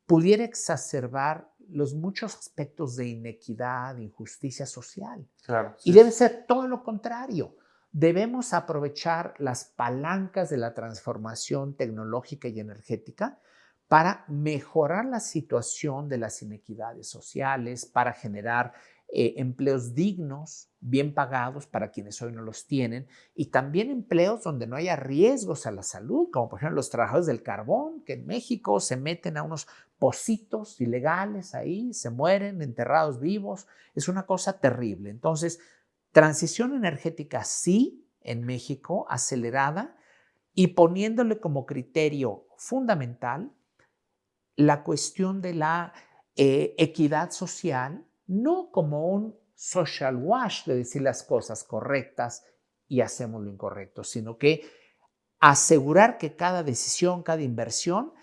pudiera exacerbar los muchos aspectos de inequidad, injusticia social. Claro, Y sí. debe ser todo lo contrario. Debemos aprovechar las palancas de la transformación tecnológica y energética para mejorar la situación de las inequidades sociales, para generar empleos dignos, bien pagados para quienes hoy no los tienen, y también empleos donde no haya riesgos a la salud, como por ejemplo los trabajadores del carbón, que en México se meten a unos pocitos ilegales ahí, se mueren enterrados vivos. Es una cosa terrible. Entonces, transición energética sí en México, acelerada, y poniéndole como criterio fundamental la cuestión de la equidad social, no como un social wash de decir las cosas correctas y hacemos lo incorrecto, sino que asegurar que cada decisión, cada inversión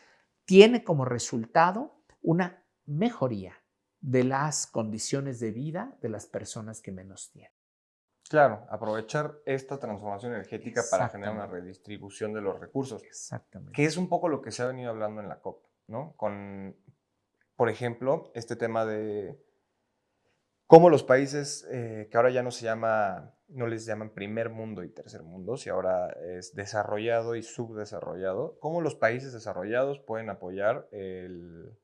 tiene como resultado una mejoría de las condiciones de vida de las personas que menos tienen. Claro, aprovechar esta transformación energética para generar una Exactamente, redistribución de los recursos, que exactamente. es un poco lo que se ha venido hablando en la COP, ¿no? Con, por ejemplo, este tema de cómo los países que ahora ya no se llama, no les llaman primer mundo y tercer mundo, si ahora es desarrollado y subdesarrollado, cómo los países desarrollados pueden apoyar el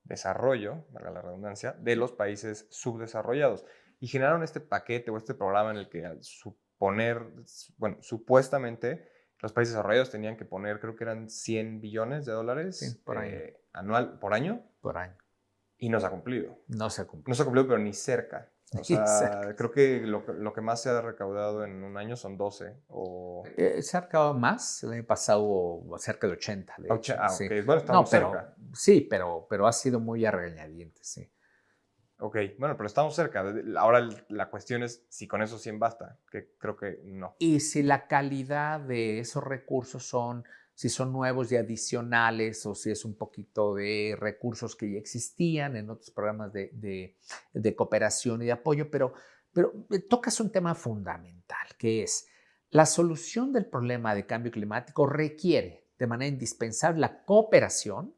desarrollo, valga la redundancia, de los países subdesarrollados. Y generaron este paquete o este programa en el que al suponer, bueno, supuestamente los países desarrollados tenían que poner, creo que eran 100 billones de Sí, dólares por año, anual por año por año. y no se ha cumplido. No se ha No cumplido. se ha cumplido, pero ni cerca. O Ni cerca. sea, creo que lo que más se ha recaudado en un año son 12 o... Se ha acabado más. El año pasado hubo cerca de 80, de hecho. Ah, ok. Sí. Bueno, No, estamos pero cerca. sí, pero ha sido muy a regañadientes, sí. Ok, bueno, pero estamos cerca. Ahora la cuestión es si con esos 100 basta, que creo que no. Y si la calidad de esos recursos son, si son nuevos y adicionales o si es un poquito de recursos que ya existían en otros programas de cooperación y de apoyo, Pero tocas un tema fundamental, que es la solución del problema de cambio climático requiere de manera indispensable la cooperación.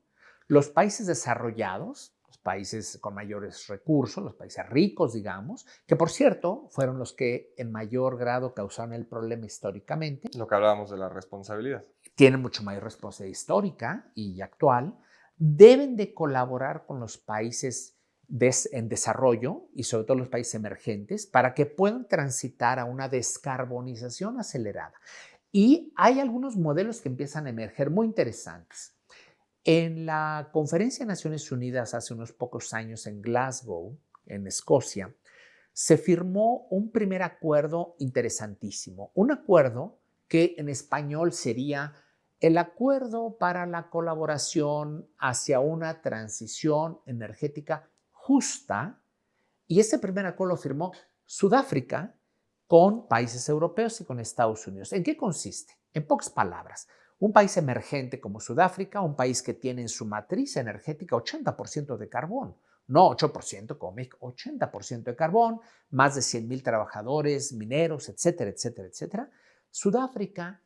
Los países desarrollados, los países con mayores recursos, los países ricos, digamos, que por cierto fueron los que en mayor grado causaron el problema históricamente, Lo que hablábamos de la responsabilidad. tienen mucho mayor responsabilidad histórica y actual, deben de colaborar con los países en desarrollo y sobre todo los países emergentes para que puedan transitar a una descarbonización acelerada. Y hay algunos modelos que empiezan a emerger muy interesantes. En la Conferencia de Naciones Unidas hace unos pocos años en Glasgow, en Escocia, se firmó un primer acuerdo interesantísimo, un acuerdo que en español sería el acuerdo para la colaboración hacia una transición energética justa, y ese primer acuerdo lo firmó Sudáfrica con países europeos y con Estados Unidos. ¿En qué consiste? En pocas palabras, un país emergente como Sudáfrica, un país que tiene en su matriz energética 80% de carbón, no 8% como México, 80% de carbón, más de 100,000 trabajadores, mineros, etcétera, etcétera, etcétera. Sudáfrica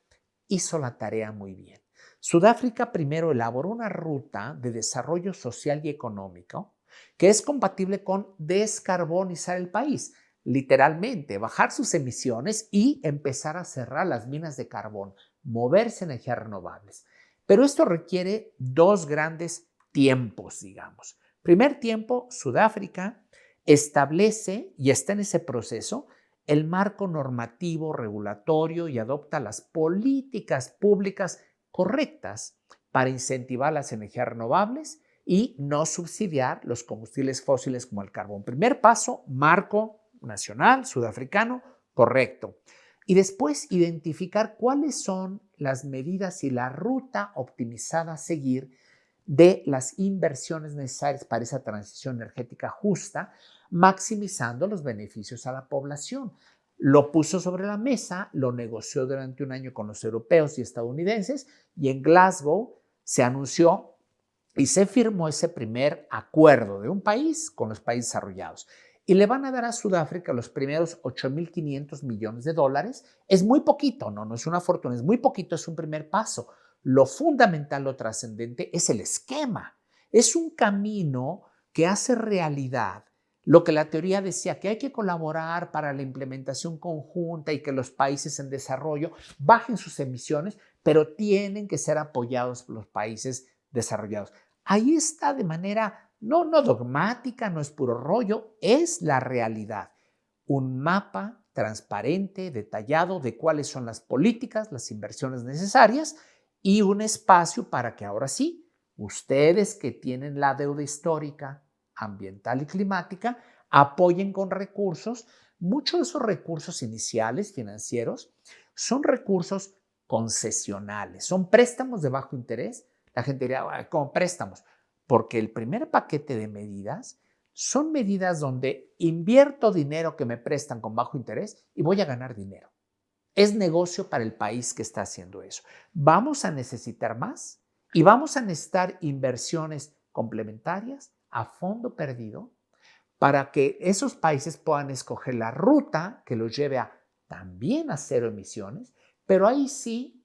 hizo la tarea muy bien. Sudáfrica primero elaboró una ruta de desarrollo social y económico que es compatible con descarbonizar el país, literalmente bajar sus emisiones y empezar a cerrar las minas de carbón, moverse a energías renovables. Pero esto requiere dos grandes tiempos, digamos. Primer tiempo, Sudáfrica establece y está en ese proceso el marco normativo regulatorio y adopta las políticas públicas correctas para incentivar las energías renovables y no subsidiar los combustibles fósiles como el carbón. Primer paso, marco nacional sudafricano correcto. Y después identificar cuáles son las medidas y la ruta optimizada a seguir de las inversiones necesarias para esa transición energética justa, maximizando los beneficios a la población. Lo puso sobre la mesa, lo negoció durante un año con los europeos y estadounidenses y en Glasgow se anunció y se firmó ese primer acuerdo de un país con los países desarrollados. Y le van a dar a Sudáfrica los primeros 8.500 millones de dólares. Es muy poquito, no es una fortuna, es muy poquito, es un primer paso. Lo fundamental, lo trascendente es el esquema. Es un camino que hace realidad lo que la teoría decía, que hay que colaborar para la implementación conjunta y que los países en desarrollo bajen sus emisiones, pero tienen que ser apoyados por los países desarrollados. Ahí está de manera no dogmática, no es puro rollo, es la realidad. Un mapa transparente, detallado de cuáles son las políticas, las inversiones necesarias y un espacio para que ahora sí, ustedes que tienen la deuda histórica, ambiental y climática, apoyen con recursos. Muchos de esos recursos iniciales financieros son recursos concesionales, son préstamos de bajo interés. La gente diría, ¿cómo préstamos? Porque el primer paquete de medidas son medidas donde invierto dinero que me prestan con bajo interés y voy a ganar dinero. Es negocio para el país que está haciendo eso. Vamos a necesitar más y vamos a necesitar inversiones complementarias a fondo perdido para que esos países puedan escoger la ruta que los lleve a también a cero emisiones, pero ahí sí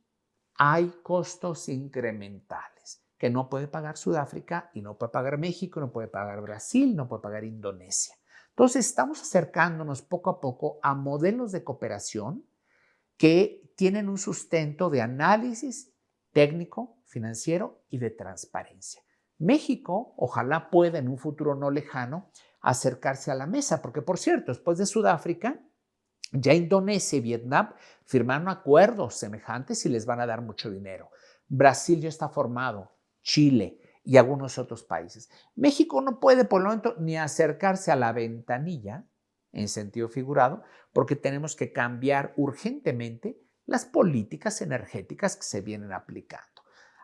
hay costos incrementales que no puede pagar Sudáfrica y no puede pagar México, no puede pagar Brasil, no puede pagar Indonesia. Entonces estamos acercándonos poco a poco a modelos de cooperación que tienen un sustento de análisis técnico, financiero y de transparencia. México, ojalá pueda en un futuro no lejano acercarse a la mesa, porque por cierto, después de Sudáfrica, ya Indonesia y Vietnam firmaron acuerdos semejantes y les van a dar mucho dinero. Brasil ya está formado, Chile y algunos otros países. México no puede por el momento ni acercarse a la ventanilla, en sentido figurado, porque tenemos que cambiar urgentemente las políticas energéticas que se vienen aplicando.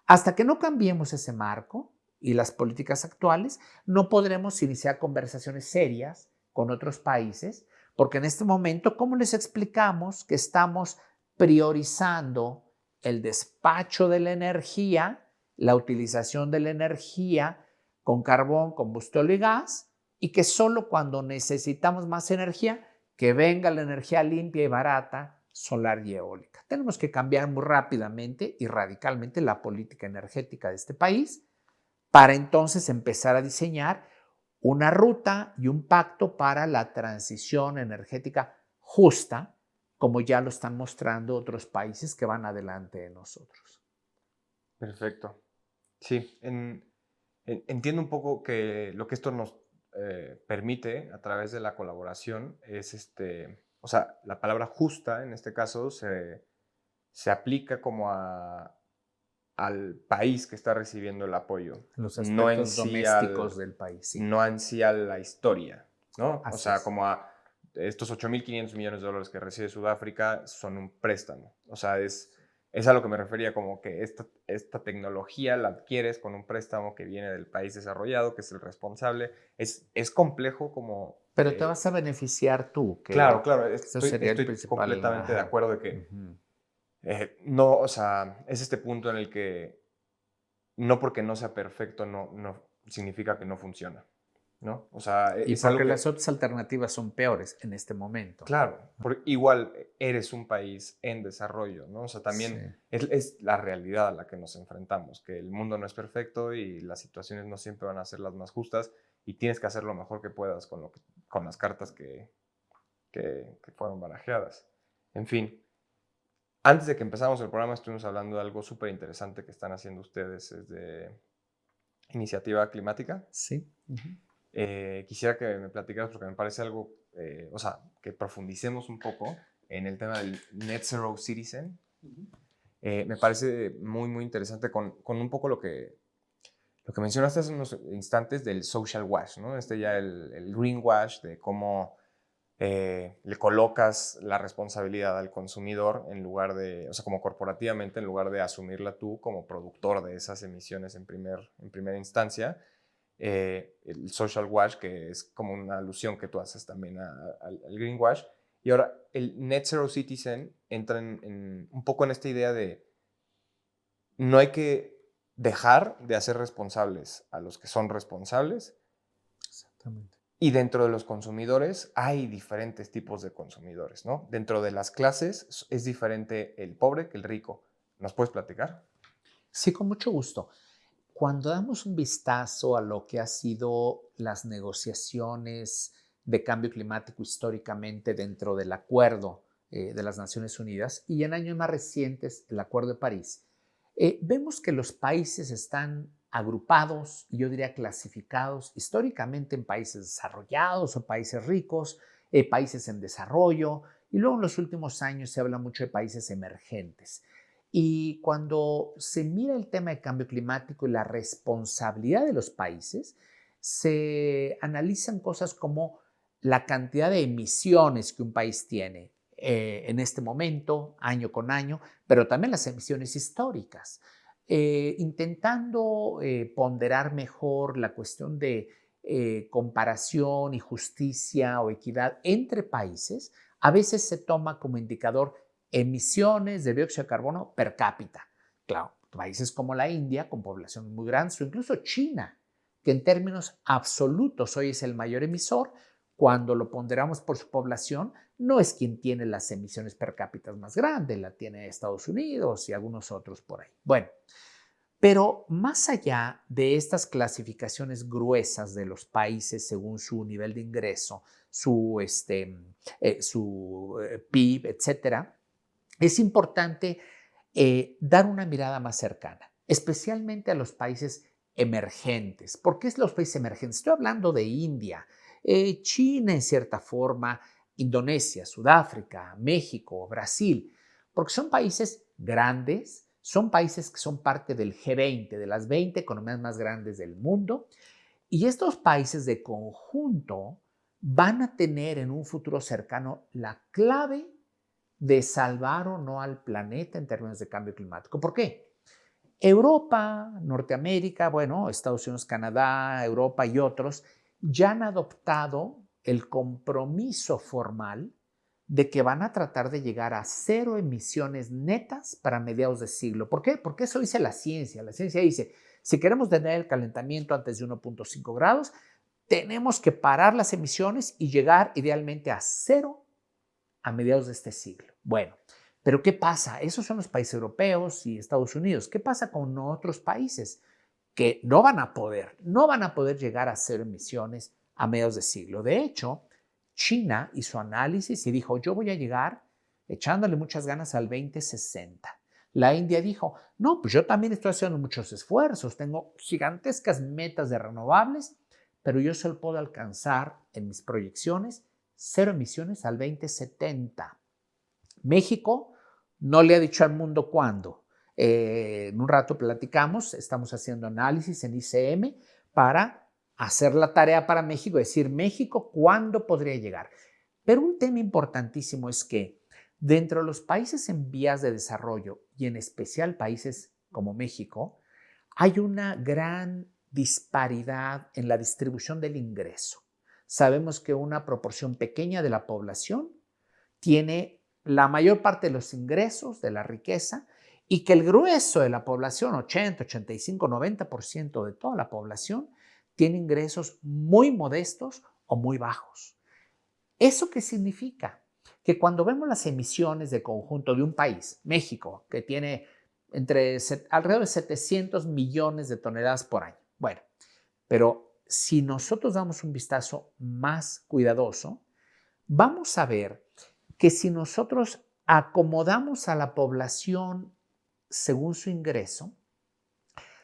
Hasta que no cambiemos ese marco y las políticas actuales, no podremos iniciar conversaciones serias con otros países, porque en este momento, ¿cómo les explicamos que estamos priorizando el despacho de la energía, la utilización de la energía con carbón, combustible y gas, y que solo cuando necesitamos más energía que venga la energía limpia y barata, solar y eólica. Tenemos que cambiar muy rápidamente y radicalmente la política energética de este país para entonces empezar a diseñar una ruta y un pacto para la transición energética justa, como ya lo están mostrando otros países que van adelante de nosotros. Perfecto. Sí, entiendo un poco que lo que esto nos permite a través de la colaboración es o sea, la palabra justa en este caso se aplica como al país que está recibiendo el apoyo, Los no en aspectos sí domésticos del país, sí. no en sí a la historia, ¿no? O Así sea, es. como a estos 8.500 millones de dólares que recibe Sudáfrica son un préstamo. O sea, es a lo que me refería, como que esta tecnología la adquieres con un préstamo que viene del país desarrollado, que es el responsable. Es complejo como... Pero te vas a beneficiar tú, claro, que claro, eso sería el estoy principal. completamente de Ajá. acuerdo de que Ujú. no, o sea, es este punto en el que no porque no sea perfecto no significa que no funciona, ¿no? O sea, Y es algo porque las que, otras alternativas son peores en este momento. claro, igual eres un país en desarrollo, ¿no? O sea, Sí. también es la realidad a la que nos enfrentamos, que el mundo no es perfecto y las situaciones no siempre van a ser las más justas y tienes que hacer lo mejor que puedas con las cartas que fueron barajeadas. En fin, antes de que empezáramos el programa estuvimos hablando de algo súper interesante que están haciendo ustedes, es de iniciativa climática. Sí. Ujú. Quisiera que me platicaras porque me parece algo, o sea, que profundicemos un poco en el tema del Net Zero Citizen. Me parece muy, muy interesante con un poco lo que mencionaste hace unos instantes del social wash, ¿no? Ya el green wash, de cómo le colocas la responsabilidad al consumidor en lugar de, o sea, como corporativamente, en lugar de asumirla tú como productor de esas emisiones en primera instancia. El social wash, que es como una alusión que tú haces también al greenwash. Y ahora, el Net Zero Citizen entra un poco en esta idea de no hay que dejar de hacer responsables a los que son responsables, Exactamente. y dentro de los consumidores hay diferentes tipos de consumidores, ¿no? Dentro de las clases es diferente el pobre que el rico. ¿Nos puedes platicar? Sí, con mucho gusto. Cuando damos un vistazo a lo que han sido las negociaciones de cambio climático históricamente dentro del acuerdo de las Naciones Unidas y en años más recientes el Acuerdo de París, vemos que los países están agrupados y yo diría clasificados históricamente en países desarrollados o países ricos, países en desarrollo y luego en los últimos años se habla mucho de países emergentes. Y cuando se mira el tema de cambio climático y la responsabilidad de los países, se analizan cosas como la cantidad de emisiones que un país tiene en este momento, año con año, pero también las emisiones históricas, intentando ponderar mejor la cuestión de comparación y justicia o equidad entre países. A veces se toma como indicador emisiones de dióxido de carbono per cápita. Claro, países como la India, con población muy grande, o incluso China, que en términos absolutos hoy es el mayor emisor, cuando lo ponderamos por su población, no es quien tiene las emisiones per cápita más grandes, la tiene Estados Unidos y algunos otros por ahí. Bueno, pero más allá de estas clasificaciones gruesas de los países según su nivel de ingreso, su PIB, etcétera, es importante dar una mirada más cercana, especialmente a los países emergentes. ¿Por qué es los países emergentes? Estoy hablando de India, China en cierta forma, Indonesia, Sudáfrica, México, Brasil, porque son países grandes, son países que son parte del G20, de las 20 economías más grandes del mundo, y estos países de conjunto van a tener en un futuro cercano la clave de salvar o no al planeta en términos de cambio climático. ¿Por qué? Europa, Norteamérica, bueno, Estados Unidos, Canadá, Europa y otros ya han adoptado el compromiso formal de que van a tratar de llegar a cero emisiones netas para mediados de siglo. ¿Por qué? Porque eso dice la ciencia. La ciencia dice, si queremos tener el calentamiento antes de 1.5 grados, tenemos que parar las emisiones y llegar idealmente a cero a mediados de este siglo. Bueno, pero ¿qué pasa? Esos son los países europeos y Estados Unidos. ¿Qué pasa con otros países que no van a poder llegar a cero emisiones a mediados de siglo? De hecho, China hizo análisis y dijo, yo voy a llegar echándole muchas ganas al 2060. La India dijo, no, pues yo también estoy haciendo muchos esfuerzos, tengo gigantescas metas de renovables, pero yo solo puedo alcanzar en mis proyecciones cero emisiones al 2070. México no le ha dicho al mundo cuándo. En un rato platicamos, estamos haciendo análisis en ICM para hacer la tarea para México, decir México cuándo podría llegar. Pero un tema importantísimo es que dentro de los países en vías de desarrollo y en especial países como México, hay una gran disparidad en la distribución del ingreso. Sabemos que una proporción pequeña de la población tiene la mayor parte de los ingresos, de la riqueza, y que el grueso de la población, 80, 85, 90% de toda la población, tiene ingresos muy modestos o muy bajos. ¿Eso qué significa? Que cuando vemos las emisiones de conjunto de un país, México, que tiene alrededor de 700 millones de toneladas por año. Bueno, pero si nosotros damos un vistazo más cuidadoso, vamos a ver que si nosotros acomodamos a la población según su ingreso,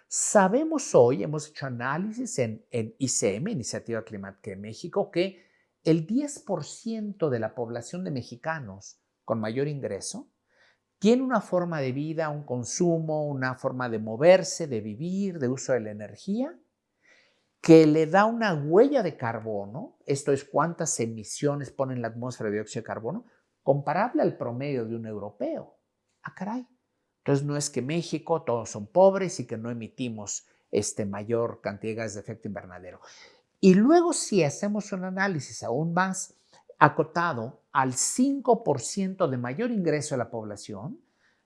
sabemos hoy, hemos hecho análisis en ICM, Iniciativa Climática de México, que el 10% de la población de mexicanos con mayor ingreso tiene una forma de vida, un consumo, una forma de moverse, de vivir, de uso de la energía, que le da una huella de carbono, esto es cuántas emisiones pone en la atmósfera de dióxido de carbono, comparable al promedio de un europeo. Ah, caray. Entonces no es que México todos son pobres y que no emitimos mayor cantidad de gases de efecto invernadero. Y luego si hacemos un análisis aún más acotado al 5% de mayor ingreso de la población,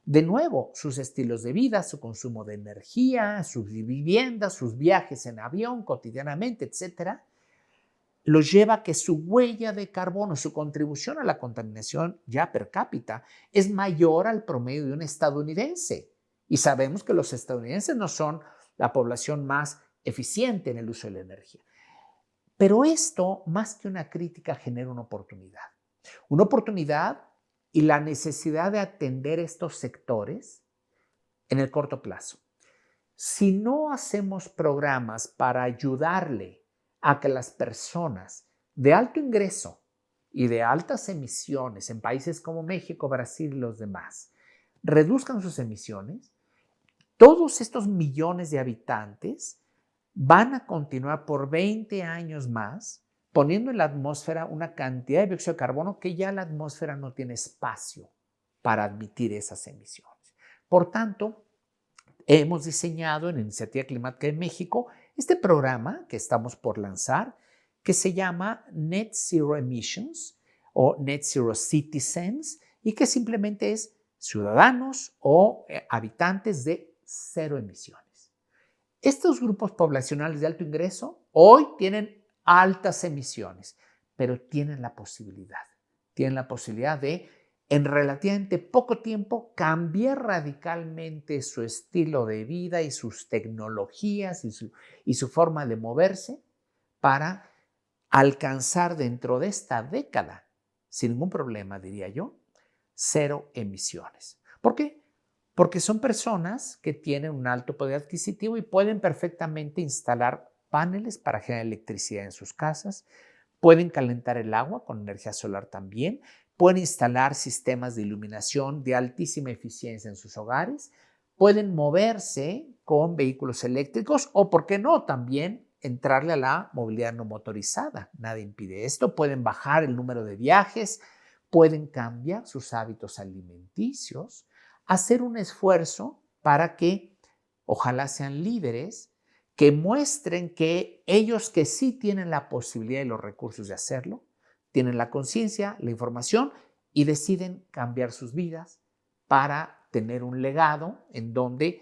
de nuevo, sus estilos de vida, su consumo de energía, sus viviendas, sus viajes en avión cotidianamente, etcétera, los lleva a que su huella de carbono, su contribución a la contaminación ya per cápita es mayor al promedio de un estadounidense. Y sabemos que los estadounidenses no son la población más eficiente en el uso de la energía. Pero esto, más que una crítica, genera una oportunidad. Una oportunidad y la necesidad de atender estos sectores en el corto plazo. Si no hacemos programas para ayudarle a que las personas de alto ingreso y de altas emisiones en países como México, Brasil y los demás reduzcan sus emisiones, todos estos millones de habitantes van a continuar por 20 años más poniendo en la atmósfera una cantidad de dióxido de carbono que ya la atmósfera no tiene espacio para admitir esas emisiones. Por tanto, hemos diseñado en Iniciativa Climática de México este programa que estamos por lanzar, que se llama Net Zero Emissions o Net Zero Citizens y que simplemente es ciudadanos o habitantes de cero emisiones. Estos grupos poblacionales de alto ingreso hoy tienen altas emisiones, pero tienen la posibilidad de en relativamente poco tiempo cambiar radicalmente su estilo de vida y sus tecnologías y su forma de moverse para alcanzar dentro de esta década, sin ningún problema, diría yo, cero emisiones. ¿Por qué? Porque son personas que tienen un alto poder adquisitivo y pueden perfectamente instalar paneles para generar electricidad en sus casas, pueden calentar el agua con energía solar también, pueden instalar sistemas de iluminación de altísima eficiencia en sus hogares, pueden moverse con vehículos eléctricos o, ¿por qué no?, también entrarle a la movilidad no motorizada. Nada impide esto. Pueden bajar el número de viajes, pueden cambiar sus hábitos alimenticios, hacer un esfuerzo para que ojalá sean líderes que muestren que ellos que sí tienen la posibilidad y los recursos de hacerlo, tienen la conciencia, la información y deciden cambiar sus vidas para tener un legado en donde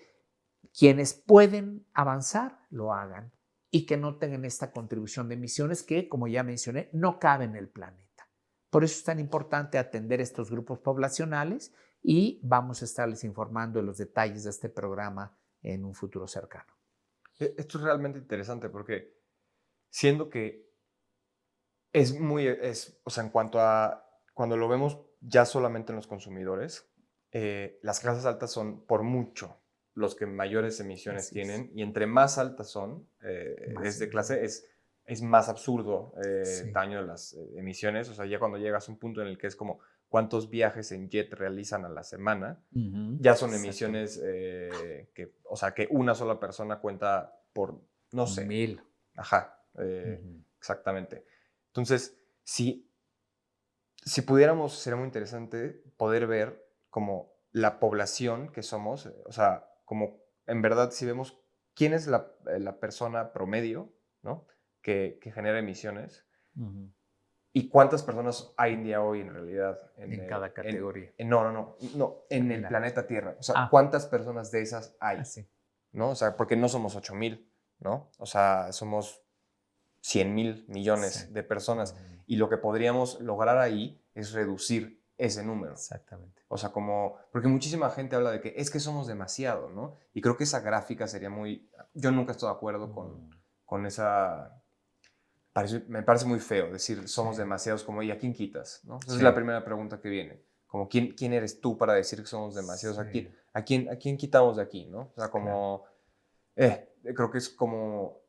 quienes pueden avanzar lo hagan y que no tengan esta contribución de emisiones que, como ya mencioné, no cabe en el planeta. Por eso es tan importante atender estos grupos poblacionales y vamos a estarles informando de los detalles de este programa en un futuro cercano. Esto es realmente interesante porque siendo que o sea, en cuanto a cuando lo vemos ya solamente en los consumidores, las clases altas son por mucho los que mayores emisiones Así es. tienen, y entre más altas son, Más. es de clase, es más absurdo el Sí. tamaño de las emisiones. O sea, ya cuando llegas a un punto en el que es como cuántos viajes en jet realizan a la semana, Ujú, ya son exactamente. emisiones o sea, que una sola persona cuenta por, no sé, 1000. ajá, Ujú. exactamente. Entonces, si pudiéramos, sería muy interesante poder ver como la población que somos, o sea, como en verdad si vemos quién es la persona promedio, ¿no? Que genera emisiones Ujú. y cuántas personas hay en día hoy en realidad En cada categoría. no, en el La- planeta Tierra. O sea, Ah, cuántas personas de esas hay, así. ¿no? O sea, porque no somos 8,000, ¿no? O sea, somos 100,000 Sí. millones de personas, Ujú. y lo que podríamos lograr ahí es reducir ese número. Exactamente. O sea, como, porque muchísima gente habla de que es que somos demasiado, ¿no? Y creo que esa gráfica sería muy, yo nunca estoy de acuerdo Mm, con esa, me parece muy feo decir sí, somos demasiados, como, ¿y a quién quitas? ¿No? Esa es la sí, primera pregunta que viene, como, ¿quién eres tú para decir que somos demasiados? ¿A quién, sí, a quién quitamos de aquí? ¿No? O sea, claro. como, creo que es como,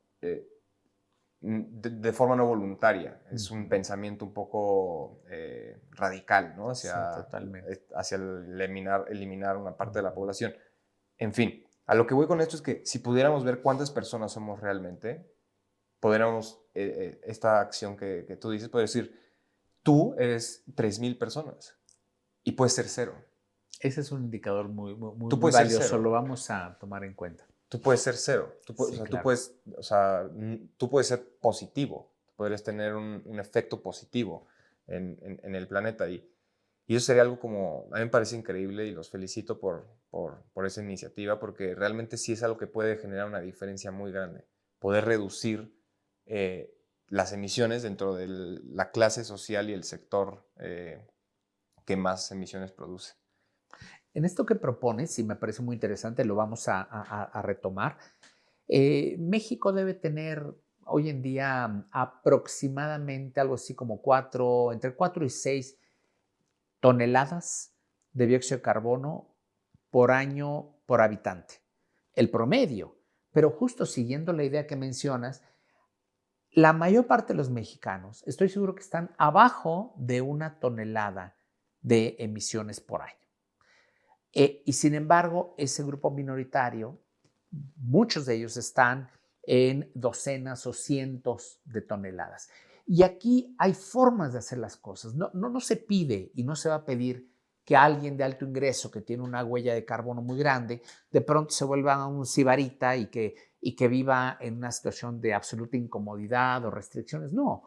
de forma no voluntaria. Es un Ujú. pensamiento un poco radical, ¿no? Sí, totalmente. Hacia el eliminar una parte de la Ujú. población. En fin, a lo que voy con esto es que si pudiéramos ver cuántas personas somos realmente, podríamos, esta acción que tú dices, puedes decir, tú eres 3,000 personas y puedes ser cero. Ese es un indicador muy, muy, muy Tú muy puedes ser valioso. cero. Lo vamos a tomar en cuenta. Tú puedes ser cero, o Sí, sea, claro. tú puedes ser positivo, podrías tener un efecto positivo en el planeta, y eso sería algo como, a mí me parece increíble y los felicito por esa iniciativa, porque realmente sí es algo que puede generar una diferencia muy grande, poder reducir las emisiones dentro de la clase social y el sector que más emisiones produce. En esto que propones, y me parece muy interesante, lo vamos a retomar. México debe tener hoy en día aproximadamente algo así como entre 4 y 6 toneladas de dióxido de carbono por año por habitante. El promedio. Pero justo siguiendo la idea que mencionas, la mayor parte de los mexicanos, estoy seguro que están abajo de 1 tonelada de emisiones por año. Y sin embargo, ese grupo minoritario, muchos de ellos están en docenas o cientos de toneladas. Y aquí hay formas de hacer las cosas. No se pide y no se va a pedir que alguien de alto ingreso que tiene una huella de carbono muy grande, de pronto se vuelva un sibarita y que viva en una situación de absoluta incomodidad o restricciones. No,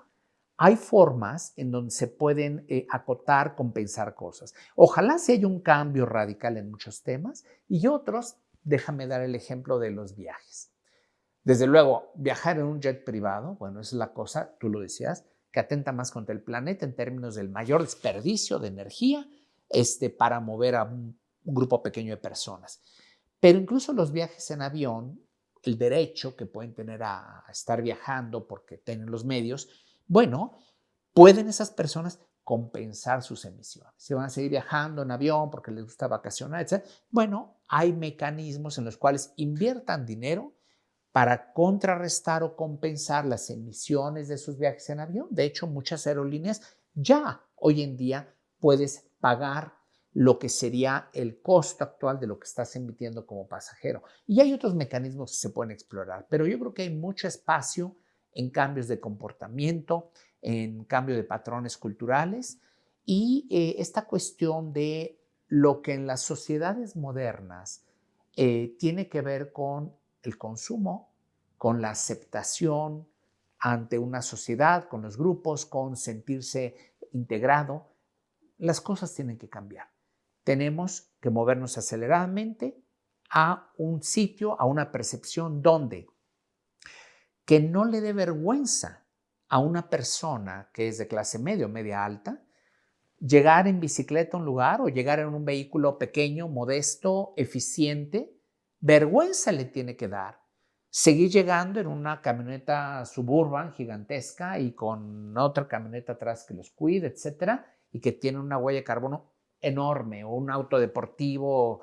hay formas en donde se pueden acotar, compensar cosas. Ojalá se haya un cambio radical en muchos temas y otros, déjame dar el ejemplo de los viajes. Desde luego, viajar en un jet privado, bueno, esa es la cosa, tú lo decías, que atenta más contra el planeta en términos del mayor desperdicio de energía para mover a un grupo pequeño de personas. Pero incluso los viajes en avión, el derecho que pueden tener a estar viajando porque tienen los medios, bueno, pueden esas personas compensar sus emisiones. Si van a seguir viajando en avión porque les gusta vacacionar, etc., bueno, hay mecanismos en los cuales inviertan dinero para contrarrestar o compensar las emisiones de sus viajes en avión. De hecho, muchas aerolíneas ya hoy en día puedes pagar lo que sería el costo actual de lo que estás emitiendo como pasajero. Y hay otros mecanismos que se pueden explorar, pero yo creo que hay mucho espacio en cambios de comportamiento, en cambio de patrones culturales y esta cuestión de lo que en las sociedades modernas tiene que ver con el consumo, con la aceptación ante una sociedad, con los grupos, con sentirse integrado. Las cosas tienen que cambiar. Tenemos que movernos aceleradamente a un sitio, a una percepción donde que no le dé vergüenza a una persona que es de clase media o media alta llegar en bicicleta a un lugar o llegar en un vehículo pequeño, modesto, eficiente, vergüenza le tiene que dar. Seguir llegando en una camioneta suburban gigantesca y con otra camioneta atrás que los cuide, etcétera, y que tiene una huella de carbono enorme, o un auto deportivo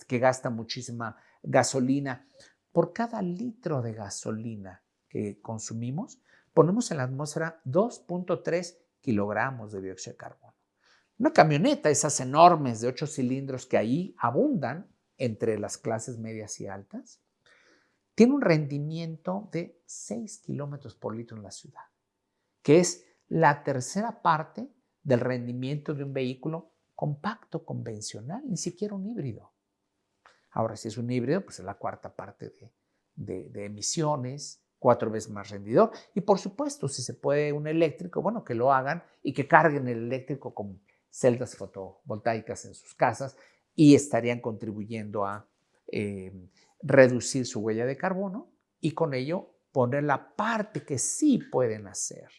que gasta muchísima gasolina. Por cada litro de gasolina que consumimos, ponemos en la atmósfera 2.3 kilogramos de dióxido de carbono. Una camioneta, esas enormes de 8 cilindros que ahí abundan entre las clases medias y altas, tiene un rendimiento de 6 kilómetros por litro en la ciudad, que es la tercera parte del rendimiento de un vehículo compacto convencional, ni siquiera un híbrido. Ahora, si es un híbrido, pues es la cuarta parte de emisiones, 4 veces más rendidor. Y por supuesto, si se puede un eléctrico, bueno, que lo hagan y que carguen el eléctrico con celdas fotovoltaicas en sus casas y estarían contribuyendo a reducir su huella de carbono y con ello poner la parte que sí pueden hacer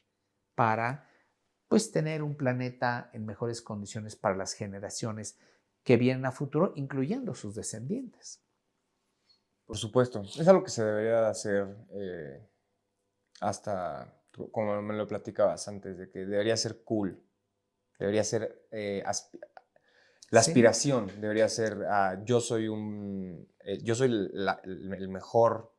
para pues tener un planeta en mejores condiciones para las generaciones que vienen a futuro, incluyendo sus descendientes. Por supuesto, es algo que se debería hacer como me lo platicabas antes, de que debería ser cool, debería ser la Sí, aspiración, debería ser yo soy el mejor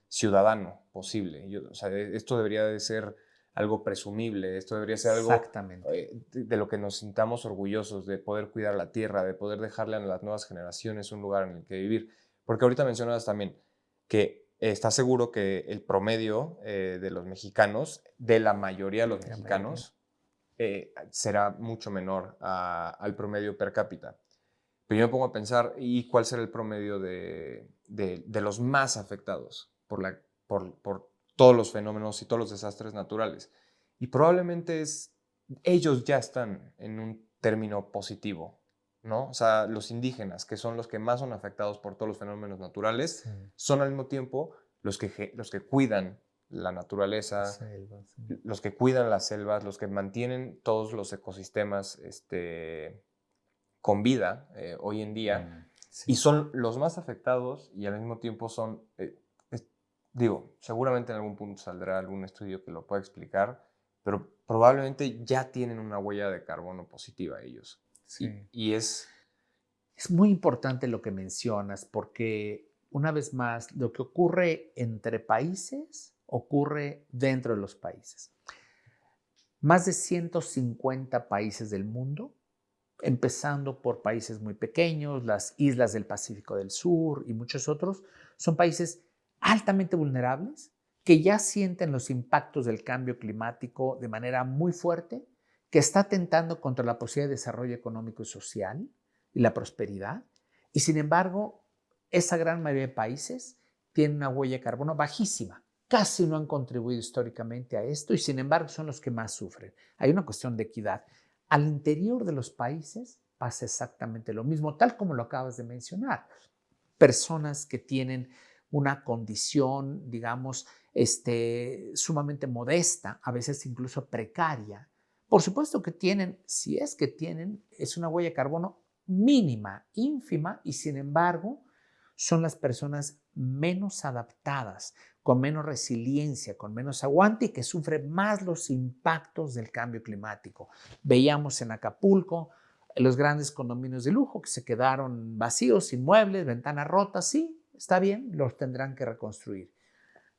ciudadano posible. O sea, esto debería de ser algo presumible, esto debería ser algo exactamente. de lo que nos sintamos orgullosos, de poder cuidar la tierra, de poder dejarle a las nuevas generaciones un lugar en el que vivir. Porque ahorita mencionabas también que está seguro que el promedio de los mexicanos, de la mayoría de los La mayoría. mexicanos, será mucho menor al promedio per cápita. Pero yo me pongo a pensar, ¿y cuál será el promedio de los más afectados por todos los fenómenos y todos los desastres naturales? Y probablemente ellos ya están en un término positivo, ¿no? O sea, los indígenas, que son los que más son afectados por todos los fenómenos naturales, Sí, son al mismo tiempo los que cuidan la la naturaleza, selva, sí. los que cuidan las selvas, los que mantienen todos los ecosistemas con vida hoy en día, y Sí. son los más afectados y al mismo tiempo son, digo, seguramente en algún punto saldrá algún estudio que lo pueda explicar, pero probablemente ya tienen una huella de carbono positiva ellos. Sí. Y es, Es muy importante lo que mencionas porque, una vez más, lo que ocurre entre países ocurre dentro de los países. Más de 150 países del mundo, empezando por países muy pequeños, las islas del Pacífico del Sur y muchos otros, son países altamente vulnerables que ya sienten los impactos del cambio climático de manera muy fuerte, que está atentando contra la posibilidad de desarrollo económico y social y la prosperidad. Y sin embargo, esa gran mayoría de países tienen una huella de carbono bajísima. Casi no han contribuido históricamente a esto y sin embargo son los que más sufren. Hay una cuestión de equidad. Al interior de los países pasa exactamente lo mismo, tal como lo acabas de mencionar. Personas que tienen una condición, digamos, sumamente modesta, a veces incluso precaria. Por supuesto que tienen, si es que tienen, es una huella de carbono mínima, ínfima, y sin embargo son las personas menos adaptadas, con menos resiliencia, con menos aguante y que sufren más los impactos del cambio climático. Veíamos en Acapulco los grandes condominios de lujo que se quedaron vacíos, sin muebles, ventanas rotas, sí, está bien, los tendrán que reconstruir.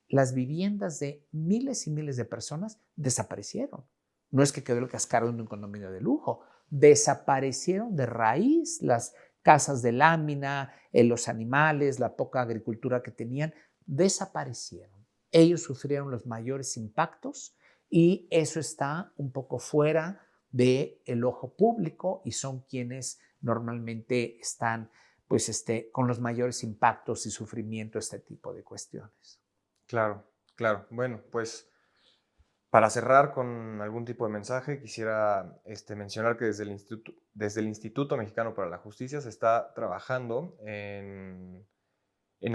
Las viviendas de miles y miles de personas desaparecieron. No es que quedó el cascarón de un condominio de lujo, desaparecieron de raíz las casas de lámina, los animales, la poca agricultura que tenían, desaparecieron. Ellos sufrieron los mayores impactos y eso está un poco fuera del ojo público y son quienes normalmente están pues, con los mayores impactos y sufrimiento, este tipo de cuestiones. claro, claro. Bueno, pues para cerrar con algún tipo de mensaje, quisiera mencionar que desde el Instituto Mexicano para la Justicia se está trabajando en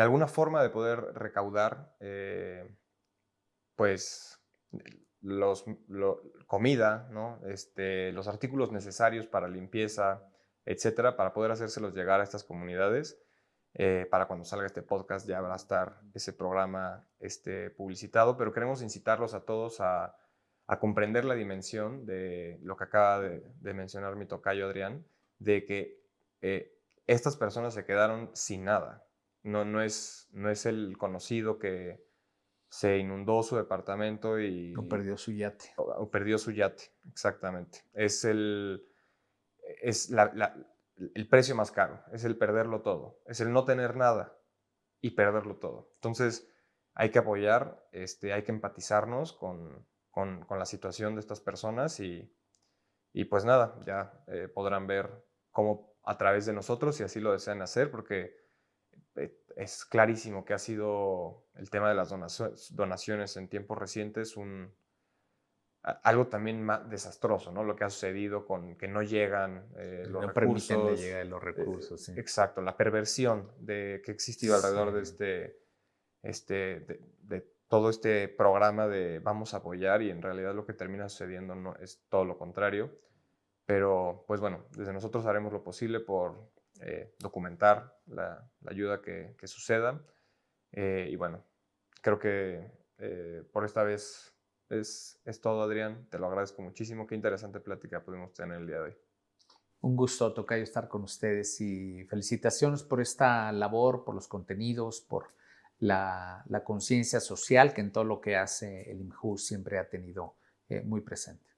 alguna forma de poder recaudar, pues, comida, ¿no? Los artículos necesarios para limpieza, etcétera, para poder hacérselos llegar a estas comunidades. Para cuando salga este podcast ya va a estar ese programa publicitado, pero queremos incitarlos a todos a comprender la dimensión de lo que acaba de mencionar mi tocayo Adrián, de que estas personas se quedaron sin nada. No es el conocido que se inundó su departamento O perdió su yate. o perdió su yate, exactamente. Es el precio más caro, es el perderlo todo, es el no tener nada y perderlo todo. Entonces hay que apoyar, hay que empatizarnos con la situación de estas personas y pues nada, ya podrán ver cómo a través de nosotros, si así lo desean hacer, porque es clarísimo que ha sido el tema de las donaciones en tiempos recientes algo también más desastroso, ¿no? Lo que ha sucedido con que no llegan los No permiten la recursos. llegada de los recursos, sí. Exacto, la perversión que ha existido alrededor de todo este programa de vamos a apoyar y en realidad lo que termina sucediendo no es todo lo contrario. Pero, pues bueno, desde nosotros haremos lo posible por documentar la ayuda que suceda. Y bueno, creo que por esta vez es todo, Adrián. Te lo agradezco muchísimo. Qué interesante plática pudimos tener el día de hoy. Un gusto, tocayo, estar con ustedes y felicitaciones por esta labor, por los contenidos, por la conciencia social que en todo lo que hace el IMJU siempre ha tenido muy presente.